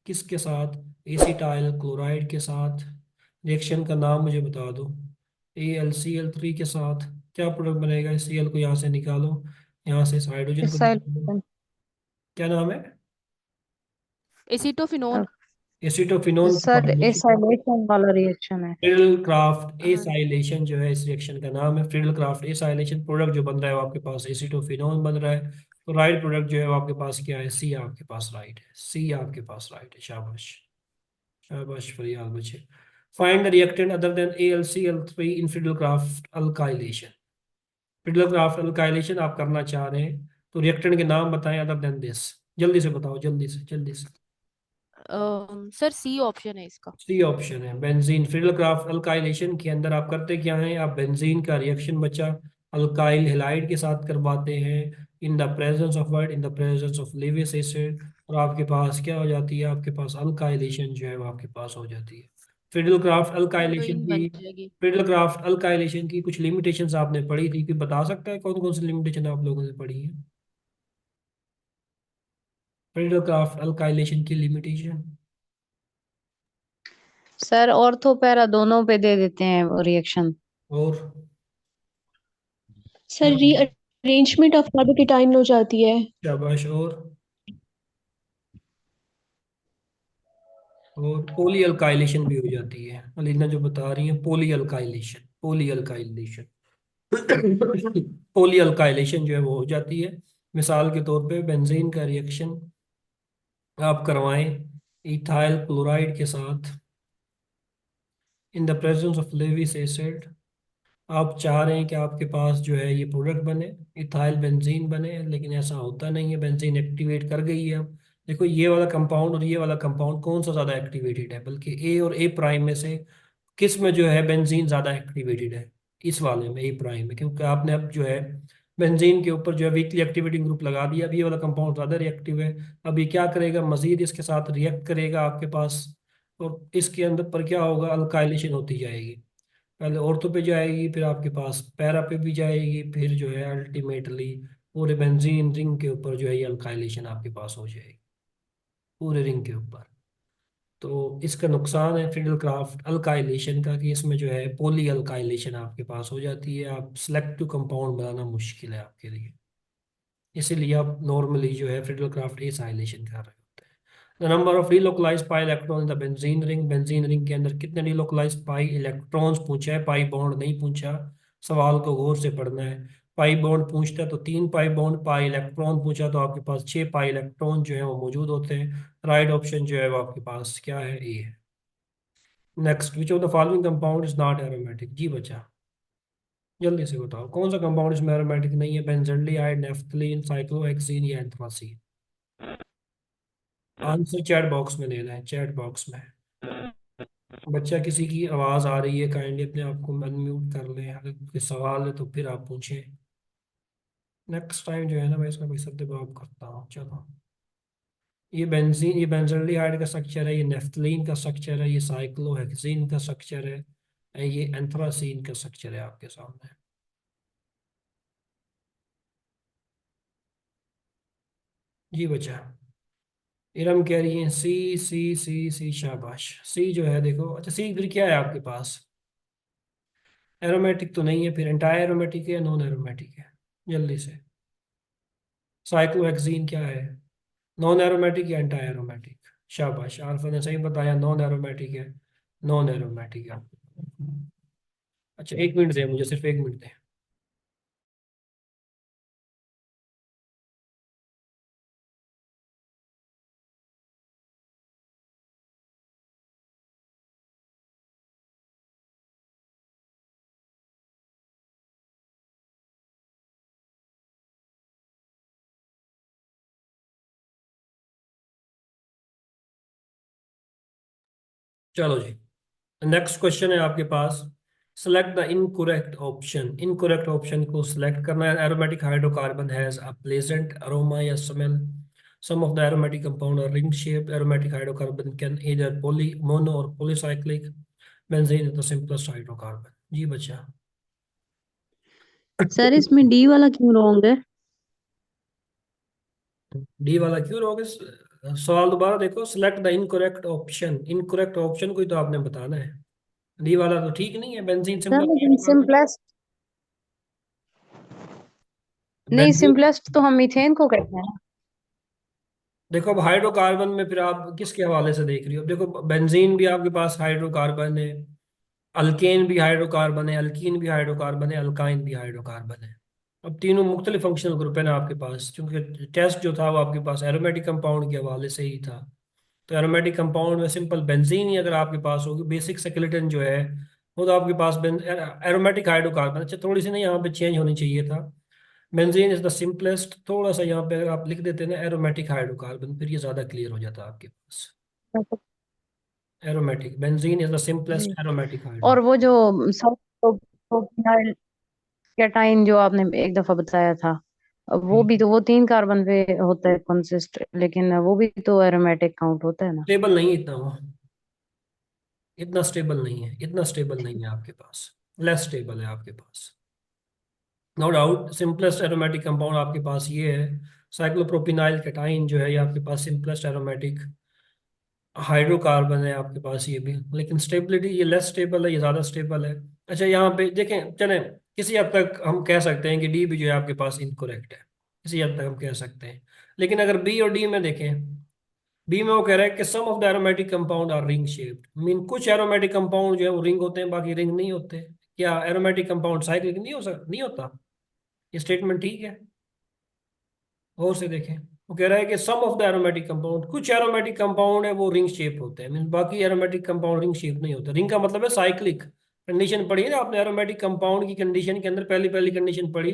Speaker 1: किसके साथ? एसिटाइल क्लोराइड के साथ। रिएक्शन का नाम मुझे बता दो। AlCl3 के साथ क्या प्रोडक्ट बनेगा? इस Cl को यहाँ से निकालो, यहाँ से इस हाइड्रोजन को निकालो।
Speaker 2: एसाइल
Speaker 1: क्या नाम है?
Speaker 3: एसीटोफिनोन।
Speaker 1: एसिटोफिनोन की
Speaker 2: सर
Speaker 1: फॉर्मेशन।
Speaker 2: एसाइलेशन वाला रिएक्शन है।
Speaker 1: फ्रिडल क्राफ्ट
Speaker 3: हाँ।
Speaker 1: एसाइलेशन जो है इस रिएक्शन का नाम है। फ्रिडल क्राफ्ट एसाइलेशन प्रोडक्ट जो बन रहा है वो आपके पास एसिटोफिनोन बन रहा है। तो राइट प्रोडक्ट जो है वो आपके पास क्या है? सी आपके पास राइट है। सी आपके पास राइट है। शाबाश, शाबाश फरियाल बच्चे। Find the reactant other than AlCl3 in Friedel Crafts alkylation. Friedel Crafts alkylation आप करना चाह रहे हैं तो रिएक्टेंट के नाम बताएं अदर देन दिस। जल्दी से बताओ, जल्दी से जल्दी से।
Speaker 3: सर सी ऑप्शन है इसका।
Speaker 1: सी ऑप्शन है बेंजीन। फ्रिडल क्राफ्ट अल्काइलेशन के अंदर आप करते क्या हैं? आप बेंजीन का रिएक्शन बच्चा अल्काइल हेलाइड के साथ करवाते हैं इन the presence of what? In the presence of Lewis acid. और आपके पास क्या हो जाती है? आपके पास अल्काइलेशन जो है वो आपके पास हो जाती है। फ्रिडल क्राफ्ट अल्काइलेशन
Speaker 3: हीरोइन
Speaker 1: की
Speaker 3: बन जाएगी।
Speaker 1: फ्रिडल क्राफ्ट अल्काइलेशन की कुछ लिमिटेशंस आपने पढ़ी थी, कि बता सकता है कौन कौन सी लिमिटेशन आप लोगों ने पढ़ी है? फ्रिडल क्राफ्ट अल्काइलेशन की लिमिटेशन।
Speaker 2: सर ऑर्थो पैरा दोनों पे दे देते हैं वो रिएक्शन।
Speaker 1: और
Speaker 4: सर रीअरेंजमेंट ऑफ कार्बोकेटाइन हो जाती है।
Speaker 1: शाबाश। और पोली अल्काइलेशन भी हो जाती है। अलीना जो बता रही है पोली अल्काइलेशन, पोली अल्काइलेशन। पोली अल्काइलेशन जो है वो हो जाती है। मिसाल के तौर पे बेंजीन का रिएक्शन आप करवाएं इथाइल क्लोराइड के साथ इन the presence of Lewis acid. आप चाह रहे हैं कि आपके पास जो है ये प्रोडक्ट बने, इथाइल बेंजीन बने, लेकिन ऐसा होता नहीं है। बेंजीन एक्टिवेट कर गई है। अब देखो ये वाला कंपाउंड और ये वाला कंपाउंड कौन सा ज़्यादा एक्टिवेटेड है? बल्कि ए और ए प्राइम में से किस में जो है बेंजीन ज़्यादा एक्टिवेटेड है? इस वाले में, ए प्राइम में, क्योंकि आपने अब जो है बेंजीन के ऊपर जो है वीकली एक्टिवेटिंग ग्रुप लगा दिया। अब ये वाला कंपाउंड ज़्यादा रिएक्टिव है। अब ये क्या करेगा? मजीद इसके साथ रिएक्ट करेगा आपके पास, और इसके अंदर पर क्या होगा? अल्काइलेशन होती जाएगी। पहले ऑर्थो पे जाएगी, फिर आपके पास पैरा पे भी जाएगी, फिर जो है अल्टीमेटली पूरे बेंजीन रिंग के ऊपर जो है ये अल्काइलेशन आपके पास हो जाएगी, पूरे रिंग के ऊपर। तो इसका नुकसान है फ्रिडल क्राफ्ट अल्काइलेशन का, कि इसमें जो है पोली अल्काइलेशन आपके पास हो जाती है। आप सेलेक्टिव कंपाउंड बनाना मुश्किल है आपके लिए। इसीलिए आप नॉर्मली जो है फ्रिडल क्राफ्ट एसाइलेशन कर रहे होते हैं। The number of delocalized pi electron in the benzene ring. Benzene ring के अंदर कितने डिलोकलाइज्ड पाई इलेक्ट्रॉन्स पूछा है, पाई बॉन्ड नहीं पूछा। सवाल को गौर से पढ़ना है। पाई बॉन्ड पूछता है तो 3 पाई बॉन्ड, पाई इलेक्ट्रॉन पूछा तो आपके पास 6 पाई इलेक्ट्रॉन जो है वो मौजूद होते हैं। राइट ऑप्शन जो है वो आपके पास क्या है? ए है। Next, which of the following compound is not aromatic? जी बच्चा जल्दी से बताओ कौन सा कंपाउंड इसमें एरोमेटिक नहीं है? बेंजल्डिहाइड, नेफ्थलीन, साइक्लोहेक्सीन या एंथ्रासीन? आंसर चैट बॉक्स में देना है, चैट बॉक्स में। बच्चा किसी की आवाज़ आ रही है, काइंडली अपने आप को अनम्यूट कर लें। अगर कोई सवाल है तो फिर आप पूछें। नेक्स्ट टाइम जो है ना मैं इसका कोई सद्देबाब करता हूँ। चलो, ये बेंजीन, ये बेंजल्डिहाइड का स्ट्रक्चर है, ये नेफ्थलीन का स्ट्रक्चर है, ये साइक्लोहेक्सीन का स्ट्रक्चर है, ये एंथ्रासीन का स्ट्रक्चर है आपके सामने। जी बच्चा। इरम कह रही है सी सी सी सी, शाबाश। सी जो है देखो, अच्छा सी फिर क्या है आपके पास? एरोमेटिक तो नहीं है, फिर एंटाई एरोमेटिक है या नॉन एरोमेटिक है? जल्दी से। साइक्लोहेक्सीन क्या है? नॉन एरोमेटिक या एंटाई एरोमेटिक? शाबाश, आरफा ने सही बताया, नॉन एरोमेटिक है। नॉन एरोमेटिक है। अच्छा 1 मिनट दे मुझे, सिर्फ 1 मिनट दे। चलो जी, नेक्स्ट क्वेश्चन है आपके पास। Select the incorrect option. Incorrect option को सिलेक्ट करना है। Aromatic hydrocarbon has a pleasant aroma या smell. Some of the aromatic compound are ring shape. Aromatic hydrocarbon can either poly mono और polycyclic. Benzene is the simplest hydrocarbon. जी बच्चा।
Speaker 2: Sir इसमें D वाला क्यों रॉन्ग है?
Speaker 1: डी वाला क्यों रहोगे? सवाल दोबारा देखो। Select the incorrect option. Incorrect option को ही तो आपने बताना है। डी वाला तो ठीक नहीं है। बेंजीन
Speaker 2: सर
Speaker 1: सिंपल
Speaker 2: लेकिन
Speaker 1: हाइड्रोकार्बन।
Speaker 2: सिंपलेस्ट, नहीं
Speaker 1: बेंजीन,
Speaker 2: सिंपलेस्ट तो हम मीथेन को कहते हैं ना।
Speaker 1: देखो अब हाइड्रोकार्बन में फिर आप किसके हवाले से देख रही हो? अब देखो बेंजीन भी आपके पास हाइड्रोकार्बन है, अल्केन भी हाइड्रोकार्बन है, अल्कीन भी हाइड्रोकार्बन है, अल्काइन भी हाइड्रोकार्बन है। अब तीनों मुख्तलिफ फंक्शनल ग्रुप है ना आपके पास, क्योंकि टेस्ट जो था वो आपके पास एरोमेटिक कंपाउंड के हवाले से ही था। तो एरोमेटिक कंपाउंड में सिंपल बेंजीन ही अगर आपके पास होगी, बेसिक स्केलेटन जो है वो तो आपके पास एरोमेटिक हाइड्रोकार्बन। अच्छा थोड़ी सी ना यहाँ पे चेंज होनी चाहिए था। बेंजीन इज द सिंपलेस्ट, थोड़ा सा यहाँ पे अगर आप लिख देते ना एरोमेटिक हाइड्रोकार्बन, फिर ये ज्यादा क्लियर हो जाता आपके पास। एरोमेटिक, बेंजीन इज द
Speaker 2: जी।
Speaker 1: सिंपलेस्ट एरोमेटिक
Speaker 2: और
Speaker 1: हाइड्रोकार्बन।
Speaker 2: वो जो प्रोपिनाइल कैटाइन जो आपने एक दफा बताया था, वो भी तो वो 3 कार्बन पे होता है कंसिस्ट, लेकिन वो भी तो एरोमेटिक काउंट होता है ना।
Speaker 1: स्टेबल नहीं है इतना वो, इतना स्टेबल नहीं है, इतना स्टेबल नहीं है आपके पास, लेस स्टेबल है आपके पास। No doubt simplest aromatic compound आपके पास ये है। साइक्लोप्रोपिनाइल कैटाइन जो है ये आपके पास सिंपलेस्ट एरोमेटिक हाइड्रोकार्बन है आपके पास ये भी, लेकिन स्टेबिलिटी ये लेस स्टेबल है, ये ज़्यादा स्टेबल है। अच्छा यहाँ पे देखें, चलें किसी हद तक हम कह सकते हैं कि डी भी जो है आपके पास इनकोरेक्ट है, किसी हद तक हम कह सकते हैं। लेकिन अगर बी और डी में देखें, बी में वो कह रहा है कि some of the aromatic compound are ring shaped. Mean कुछ एरोमेटिक कंपाउंड जो है वो रिंग होते हैं, बाकी रिंग नहीं होते। क्या एरोमेटिक कंपाउंड साइक्लिक नहीं हो सकता? नहीं होता। ये स्टेटमेंट ठीक है? और से देखें, वो कह रहा है कि some of the aromatic compound, कुछ एरोमेटिक कंपाउंड है वो रिंग शेप होते हैं, मीन बाकी एरोमेटिक कंपाउंड रिंग शेप नहीं होते। रिंग का मतलब है साइक्लिक। कंडीशन पढ़ी है ना आपने एरोमेटिक कंपाउंड की कंडीशन के अंदर, पहली पहली कंडीशन पढ़ी,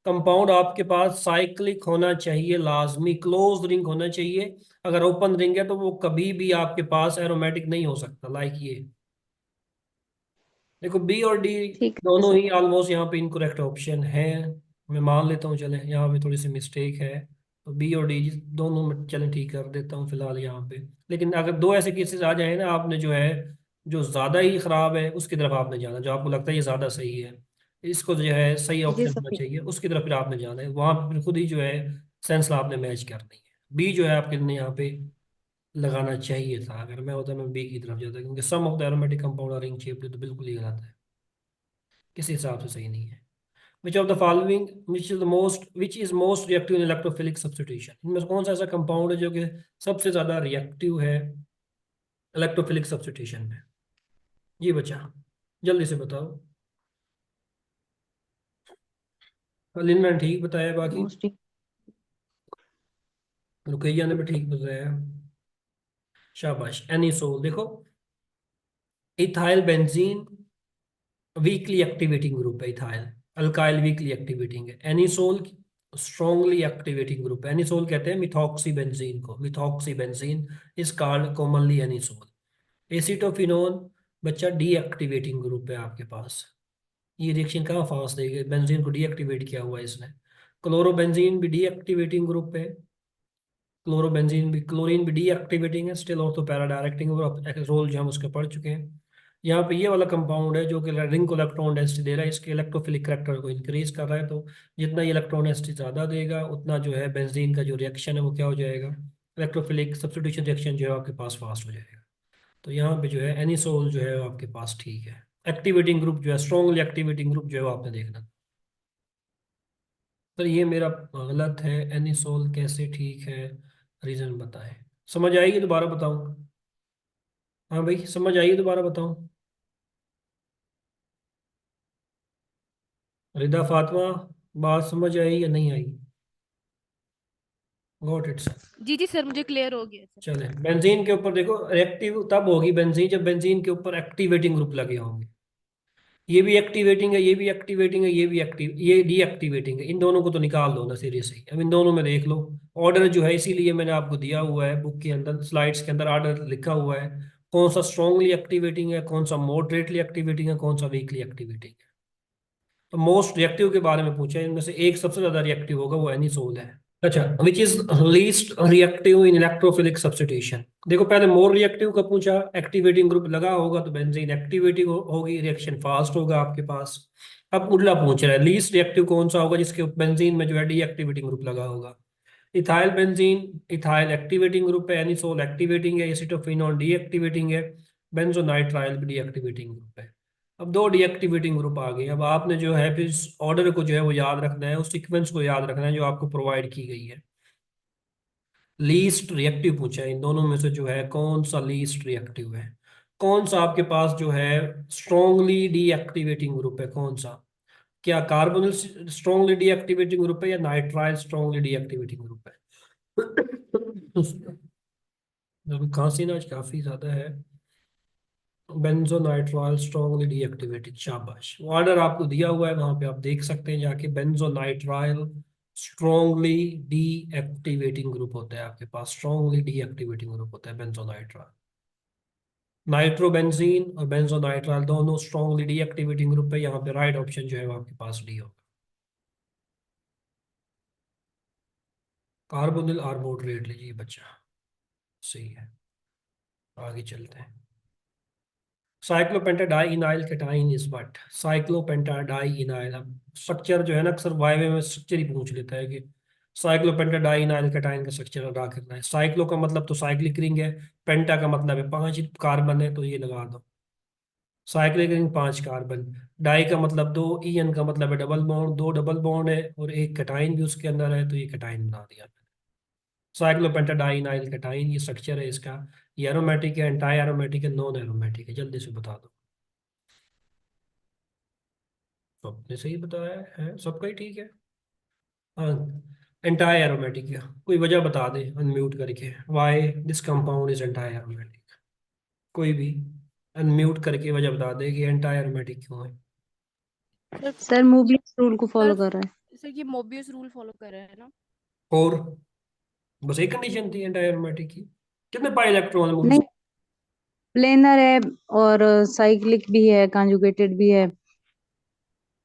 Speaker 1: कंपाउंड आपके पास साइक्लिक होना चाहिए, लाजमी क्लोज रिंग होना चाहिए। अगर ओपन रिंग है तो वो कभी भी आपके पास एरोमेटिक नहीं हो सकता। लाइक ये देखो, बी और डी
Speaker 2: ठीक है
Speaker 1: दोनों
Speaker 2: सर।
Speaker 1: ही ऑलमोस्ट यहाँ पे इनकरेक्ट ऑप्शन है। मैं मान लेता हूँ, चले यहाँ पे थोड़ी सी मिस्टेक है, तो बी और डी दोनों में चलें ठीक कर देता हूँ फिलहाल यहाँ पे। लेकिन अगर दो ऐसे केसेस आ जाए ना, आपने जो है जो ज़्यादा ही ख़राब है उसकी तरफ आपने जाना, जो आपको लगता है ये ज़्यादा सही है, इसको जो है सही
Speaker 2: जी
Speaker 1: ऑप्शन
Speaker 2: सर
Speaker 1: होना
Speaker 2: ठीक।
Speaker 1: चाहिए, उसकी तरफ फिर आपने जाना है। वहाँ पे फिर खुद ही जो है सेंस आपने मैच करनी है। बी जो है आपके लिए यहाँ पे लगाना चाहिए था, अगर मैं होता मैं बी की तरफ जाता, क्योंकि some of the aromatic compound are ring shaped तो बिल्कुल ही गलत है, किसी हिसाब से सही नहीं है। विच of the following which is most reactive in electrophilic substitution. इनमें से कौन सा ऐसा कंपाउंड है जो कि सबसे ज्यादा रिएक्टिव है इलेक्ट्रोफिलिक सब्स्टिट्यूशन में? ये बच्चा जल्दी से बताओ। लिन ने ठीक बताया, बाकी
Speaker 2: मोस्टली
Speaker 1: रुकैया ने भी ठीक बताया। शाबाश। एनिसोल देखो, ethyl benzene weekly activating group है इथाइल। अल्काइल वीकली एक्टिवेटिंग है। एनिसोल स्ट्रॉन्गली एक्टिवेटिंग ग्रुप है। एनिसोल कहते हैं मिथॉक्सी बेंजीन को, methoxy benzene is called commonly anisole. Acetophenone बच्चा डीएक्टिवेटिंग ग्रुप है आपके पास। ये रिएक्शन कहाँ फास्ट देगी, बेंजीन को डीएक्टिवेट किया हुआ है इसने। क्लोरोबेंजीन भी डीएक्टिवेटिंग ग्रुप है। क्लोरोबेंजीन भी, क्लोरीन भी डीएक्टिवेटिंग है still, ortho para directing role जो हम उसके पढ़ चुके हैं। यहाँ पे ये वाला कंपाउंड है जो कि रिंग को इलेक्ट्रॉन डेंसिटी दे रहा है, इसके इलेक्ट्रोफिलिक करैक्टर को इंक्रीज कर रहा है। तो जितना ये इलेक्ट्रॉन डेंसिटी ज़्यादा देगा उतना जो है बेंजीन का जो रिएक्शन है वो क्या हो जाएगा, इलेक्ट्रोफिलिक सब्स्टिट्यूशन रिएक्शन जो है आपके पास फास्ट हो जाएगा। तो यहाँ पे जो है एनिसोल जो है वो आपके पास ठीक है। एक्टिवेटिंग ग्रुप जो है, स्ट्रॉन्गली एक्टिवेटिंग ग्रुप जो है वो आपने देखना। तो ये मेरा गलत है। एनिसोल कैसे ठीक है, रीजन बताएं। समझ आएगी दोबारा बताऊं? हाँ भाई समझ आइए, दोबारा बताऊं। रिदा फातिमा, बात समझ आई या नहीं आई? Got it sir.
Speaker 3: जी जी सर, मुझे क्लियर हो गया सर।
Speaker 1: चले, बेंजीन के ऊपर देखो, रिएक्टिव तब होगी बेंजीन जब बेंजीन के ऊपर एक्टिवेटिंग ग्रुप लगे होंगे। ये भी एक्टिवेटिंग है, ये भी एक्टिवेटिंग है, ये भी एक्टिव, ये डीएक्टिवेटिंग है। इन दोनों को तो निकाल दो ना सीरियसली। अब इन दोनों में देख लो ऑर्डर जो है, इसीलिए मैंने आपको दिया हुआ है बुक के अंदर, स्लाइड्स के अंदर ऑर्डर लिखा हुआ है। कौन सा स्ट्रांगली एक्टिवेटिंग है, कौन सा मॉडरेटली एक्टिवेटिंग है, कौन सा वीकली एक्टिवेटिंग है। तो मोस्ट रिएक्टिव के बारे में पूछा है, इनमें से एक सबसे ज्यादा रिएक्टिव होगा, वो एनिसोल है। अच्छा, which is least reactive in electrophilic substitution. देखो पहले मोर रिएक्टिव का पूछा, एक्टिवेटिंग ग्रुप लगा होगा तो बेंजीन एक्टिवेटिंग होगी, रिएक्शन फास्ट होगा आपके पास। अब उल्टा पूछ रहा है, लीस्ट रिएक्टिव कौन सा होगा जिसके बेंजीन में जो है डीएक्टिवेटिंग ग्रुप लगा होगा। Ethyl benzene, ethyl activating group है, एनिसोल एक्टिवेटिंग है, एसिटोफिनोन डीएक्टिवेटिंग है, बेंजोनाइट्राइल भी डीएक्टिवेटिंग ग्रुप है। अब दो डीएक्टिवेटिंग ग्रुप आ गए। अब आपने जो है फिर ऑर्डर को जो है वो याद रखना है, उस सीक्वेंस को याद रखना है जो आपको प्रोवाइड की गई है। लीस्ट रिएक्टिव पूछा है, इन दोनों में से जो है कौन सा लीस्ट रिएक्टिव है, कौन सा आपके पास जो है स्ट्रॉन्गली डीएक्टिवेटिंग ग्रुप है, कौन सा। क्या कार्बोनिल स्ट्रॉन्गली डीएक्टिवेटिंग ग्रुप है या नाइट्राइल स्ट्रॉन्गली डीएक्टिवेटिंग ग्रुप है। अभी खांसी ना आज काफी ज्यादा है। बेंजोनाइट्राइल स्ट्रॉन्गली डीएक्टिवेटेड, शाबाश। ऑर्डर आपको दिया हुआ है, वहां पे आप देख सकते हैं जाके। बेंजोनाइट्राइल स्ट्रॉन्गली डीएक्टिवेटिंग ग्रुप होता है आपके पास, स्ट्रॉन्गली डीएक्टिवेटिंग ग्रुप होता है बेंजोनाइट्राइल। नाइट्रोबेंजीन और बेंजोनाइट्राइल दोनों स्ट्रॉन्गली डीएक्टिवेटिंग ग्रुप है, यहाँ पे राइट ऑप्शन जो है वो आपके पास डी होगा। कार्बोनिल आर्बोट्रेट लीजिए बच्चा, सही है। आगे चलते हैं। साइक्लोपेंटाडाइइनाइल कैटाइन इज व्हाट। साइक्लोपेंटाडाइइनाइल, अब स्ट्रक्चर जो है ना अक्सर वाइवे में स्ट्रक्चर ही पूछ लेता है कि साइक्लोपेंटाडाइइनाइल कैटाइन का स्ट्रक्चर अदा करना है। साइक्लो का मतलब तो साइक्लिक रिंग है, पेंटा का मतलब है 5 कार्बन है, तो ये लगा दो। साइक्लिक रिंग 5 कार्बन, डाई का मतलब 2, ईएन का मतलब है डबल बॉन्ड, 2 डबल बॉन्ड है और एक कैटाइन भी उसके अंदर है, तो ये कैटाइन बना दिया। साइक्लोपेंटाडाइइनाइल कैटाइन ये स्ट्रक्चर है इसका। ये एरोमेटिक है, एंटी एरोमेटिक है, नॉन एरोमेटिक है, जल्दी से बता दो। सबने सही बताया है, सबका ही ठीक है। हाँ, एंटी एरोमेटिक है, कोई वजह बता दे अनम्यूट करके, why this compound is anti aromatic. कोई भी अनम्यूट करके वजह बता दे कि एंटी एरोमेटिक क्यों है।
Speaker 3: सर
Speaker 2: सर मूवियस रूल को फॉलो
Speaker 3: सर
Speaker 2: कर रहा है।
Speaker 3: सर ये मोबियस रूल फॉलो कर रहा है ना।
Speaker 1: और बस एक कंडीशन थी एंटी एरोमेटिक की। कितने पाई इलेक्ट्रॉन है मूवी।
Speaker 2: नहीं, प्लेनर है और साइक्लिक भी है, कंजुगेटेड भी है।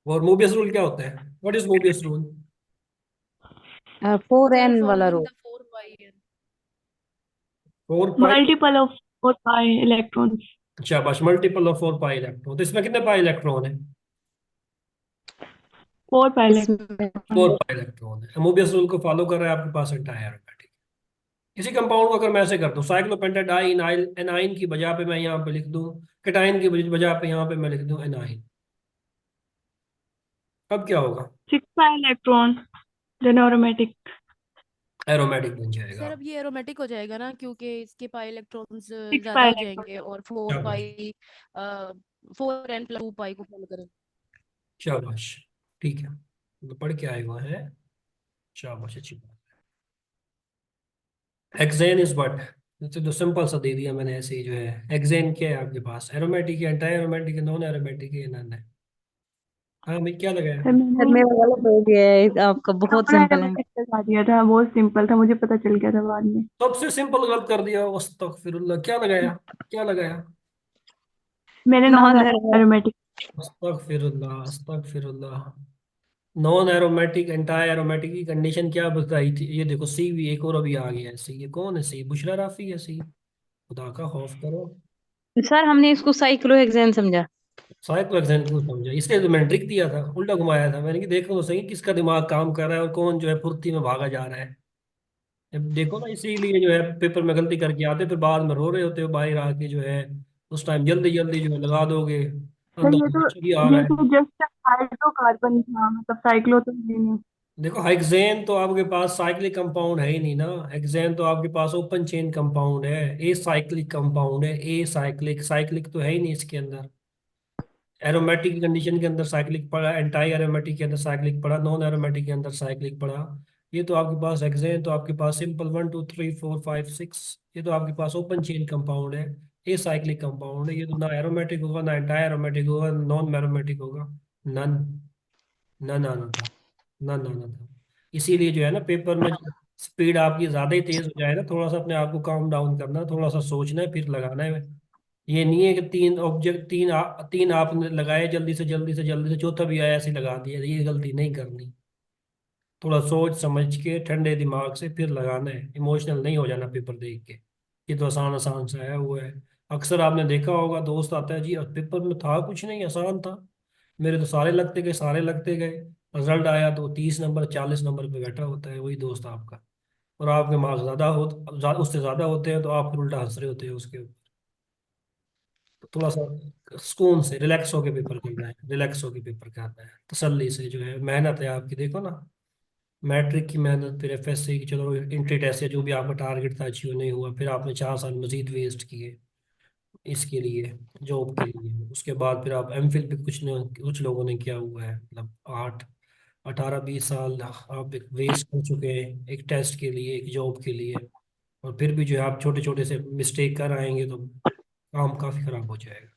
Speaker 1: और मोबियस रूल क्या होता है, what is Mobius rule.
Speaker 2: 4n
Speaker 3: sir
Speaker 2: वाला
Speaker 3: following
Speaker 2: rule.
Speaker 3: The 4 y n।
Speaker 1: 4 pi.
Speaker 4: Multiple of 4 pi electrons.
Speaker 1: अच्छा बस मल्टीपल ऑफ 4 पाई इलेक्ट्रॉन, तो इसमें कितने पाई इलेक्ट्रॉन है।
Speaker 4: 4 pi
Speaker 2: इसमें
Speaker 1: 4
Speaker 4: electrons.
Speaker 1: पाई इलेक्ट्रॉन है। मोबियस रूल को फॉलो कर रहा है आपके पास एंटी एरोमेटिक। इसी कंपाउंड को अगर मैं ऐसे करता हूँ, साइक्लोपेंटाडाइइनाइल एनाइन की बजाय पे मैं यहाँ पे लिख दूँ, कैटाइन की बजाय पे यहाँ पे मैं लिख दूँ एनाइन, अब क्या होगा।
Speaker 4: 6 pi electron. Then aromatic.
Speaker 1: Aromatic बन जाएगा।
Speaker 3: सर अब ये एरोमेटिक हो जाएगा ना, क्योंकि इसके पाई इलेक्ट्रॉन्स
Speaker 4: 6
Speaker 3: ज्यादा
Speaker 4: pi
Speaker 3: हो
Speaker 4: electron.
Speaker 3: जाएंगे और 4
Speaker 1: शाबाश,
Speaker 3: पाई 4n+2 पाई को फॉलो करें।
Speaker 1: शाबाश, ठीक है, तो पढ़ के आए हुए हैं, शाबाश, अच्छी बात। हेक्सेन इज व्हाट, तो सिंपल सा दे दिया मैंने ऐसे ही जो है। हेक्सेन क्या है आपके पास, एरोमेटिक है, एंटी एरोमेटिक है, नॉन एरोमेटिक है, नन है। हाँ भाई क्या लगाया।
Speaker 4: सर
Speaker 2: सर
Speaker 4: मैंने
Speaker 2: मेरा गलत हो गया है, आपका बहुत
Speaker 4: नॉन
Speaker 2: सिंपल है।
Speaker 4: aromatic लगा दिया था, बहुत सिंपल था, मुझे पता चल गया था बाद में।
Speaker 1: सबसे सिंपल गलत कर दिया, अस्तगफिरुल्लाह, क्या लगाया, क्या लगाया।
Speaker 4: मैंने नॉन
Speaker 2: नॉन
Speaker 4: aromatic.
Speaker 1: अस्तगफिरुल्लाह, अस्तगफिरुल्लाह। नॉन एरोमेटिक एंटी एरोमेटिक की कंडीशन क्या बताई थी, ये देखो सी भी एक और अभी आ गया है सी। ये कौन है सी, बुशरा राफी है सी, खुदा का खौफ करो।
Speaker 2: सर हमने इसको साइक्लोहेक्सेन समझा।
Speaker 1: साइक्लोहेक्सेन क्यों समझा, इसलिए तो मैंने ट्रिक दिया था, उल्टा घुमाया था मैंने कि देखो तो सही किसका दिमाग काम कर रहा है और कौन जो है फुर्ती में भागा जा रहा है। अब देखो ना, इसीलिए जो है पेपर में गलती करके आते फिर बाद में रो रहे होते हो बाहर आके जो है, उस टाइम जल्दी जल्दी जो है लगा दोगे,
Speaker 4: सर
Speaker 1: अंदर मच्छर आ रहा
Speaker 4: ये
Speaker 1: है।
Speaker 4: तो जस्ट हाइड्रोकार्बन था, मतलब साइक्लो तो है नहीं।
Speaker 1: देखो हेक्सेन तो आपके पास साइक्लिक कंपाउंड है ही नहीं ना, हेक्सेन तो आपके पास ओपन चेन कंपाउंड है, ए साइक्लिक कंपाउंड है, ए साइक्लिक, साइक्लिक तो है ही नहीं इसके अंदर। एरोमेटिक कंडीशन के अंदर साइक्लिक पड़ा, एंटाई एरोमेटिक के अंदर साइक्लिक पड़ा, नॉन एरोमेटिक के अंदर साइक्लिक पड़ा। ये तो आपके पास हेक्सेन तो आपके पास सिंपल 1 2 3 4 5 6, ये तो आपके पास ओपन चेन कंपाउंड है, ए साइक्लिक कंपाउंड है। ये तो ना एरोमेटिक होगा, ना एंटाई एरोमेटिक होगा, नॉन एरोमेटिक होगा, नन, नन आना था, नन आना था। इसीलिए जो है ना पेपर में स्पीड आपकी ज्यादा ही तेज हो जाए ना, थोड़ा सा अपने आप को काम डाउन करना, थोड़ा सा सोचना है फिर लगाना है। ये नहीं है कि तीन ऑब्जेक्ट तीन आपने लगाए जल्दी से जल्दी से जल्दी से, चौथा भी आया ऐसे लगा दिया, ये गलती नहीं करनी। थोड़ा सोच समझ के ठंडे दिमाग से फिर लगाना है, इमोशनल नहीं हो जाना पेपर देख के। ये तो आसान आसान सा है वो है। अक्सर आपने देखा होगा दोस्त आता है जी पेपर में था कुछ नहीं, आसान था, मेरे तो सारे लगते गए सारे लगते गए, रिजल्ट आया तो 30 नंबर 40 नंबर पे बैठा होता है वही दोस्त आपका। और आपके मार्क्स उससे ज्यादा होते हैं तो आप फिर उल्टा हंस रहे होते हैं उसके ऊपर। तो थोड़ा सा सुकून से रिलैक्स होके पेपर करना है, रिलैक्स होके पेपर करना है, तसल्ली से जो है, मेहनत है आपकी देखो ना, मैट्रिक की मेहनत, फिर एफएससी की, चलो इंट्री टेस्ट या जो भी आपका टारगेट था अचीव नहीं हुआ, फिर आपने 4 साल मजीद वेस्ट किए इसके लिए, जॉब के लिए। उसके बाद फिर आप एमफिल पे कुछ लोगों ने किया हुआ है, मतलब 8 18 20 साल आप एक वेस्ट कर चुके हैं एक टेस्ट के लिए, एक जॉब के लिए। और फिर भी जो है आप छोटे छोटे से मिस्टेक कर आएंगे तो काम काफ़ी ख़राब हो जाएगा,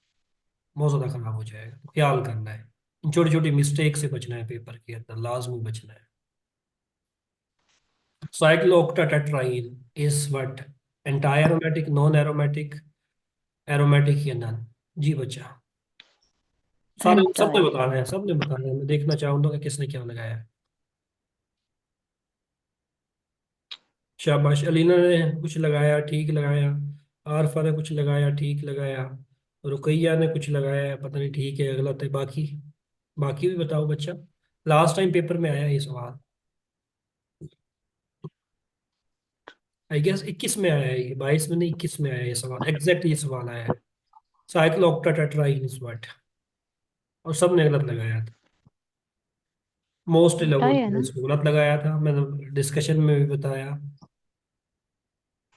Speaker 1: बहुत ज़्यादा ख़राब हो जाएगा। तो ख्याल करना है, इन छोटी छोटी मिस्टेक से बचना है, पेपर के अंदर लाजमी बचना है। Cyclooctatetraene is what? Anti aromatic, non aromatic, aromatic या नन? जी बच्चा, सारे सबने
Speaker 2: एंटायर।
Speaker 1: बताना है, सबने बताना है, मैं देखना चाहूंगा कि किसने क्या लगाया है। शाबाश, अलीना ने कुछ लगाया ठीक लगाया, आरफा ने कुछ लगाया ठीक लगाया, रुकैया ने कुछ लगाया है पता नहीं ठीक है या गलत है। बाकी बाकी भी बताओ बच्चा, लास्ट टाइम पेपर में आया ये सवाल, आई गेस 21 में आया है ये, 22 में नहीं 21 में आया है ये सवाल, एग्जैक्ट ये सवाल आया है। Cyclo octatetraene is what? और सबने गलत लगाया था, मोस्ट लोगों
Speaker 2: एंटायर है
Speaker 1: ने
Speaker 2: ना?
Speaker 1: इसको गलत लगाया था, मैंने डिस्कशन में भी बताया।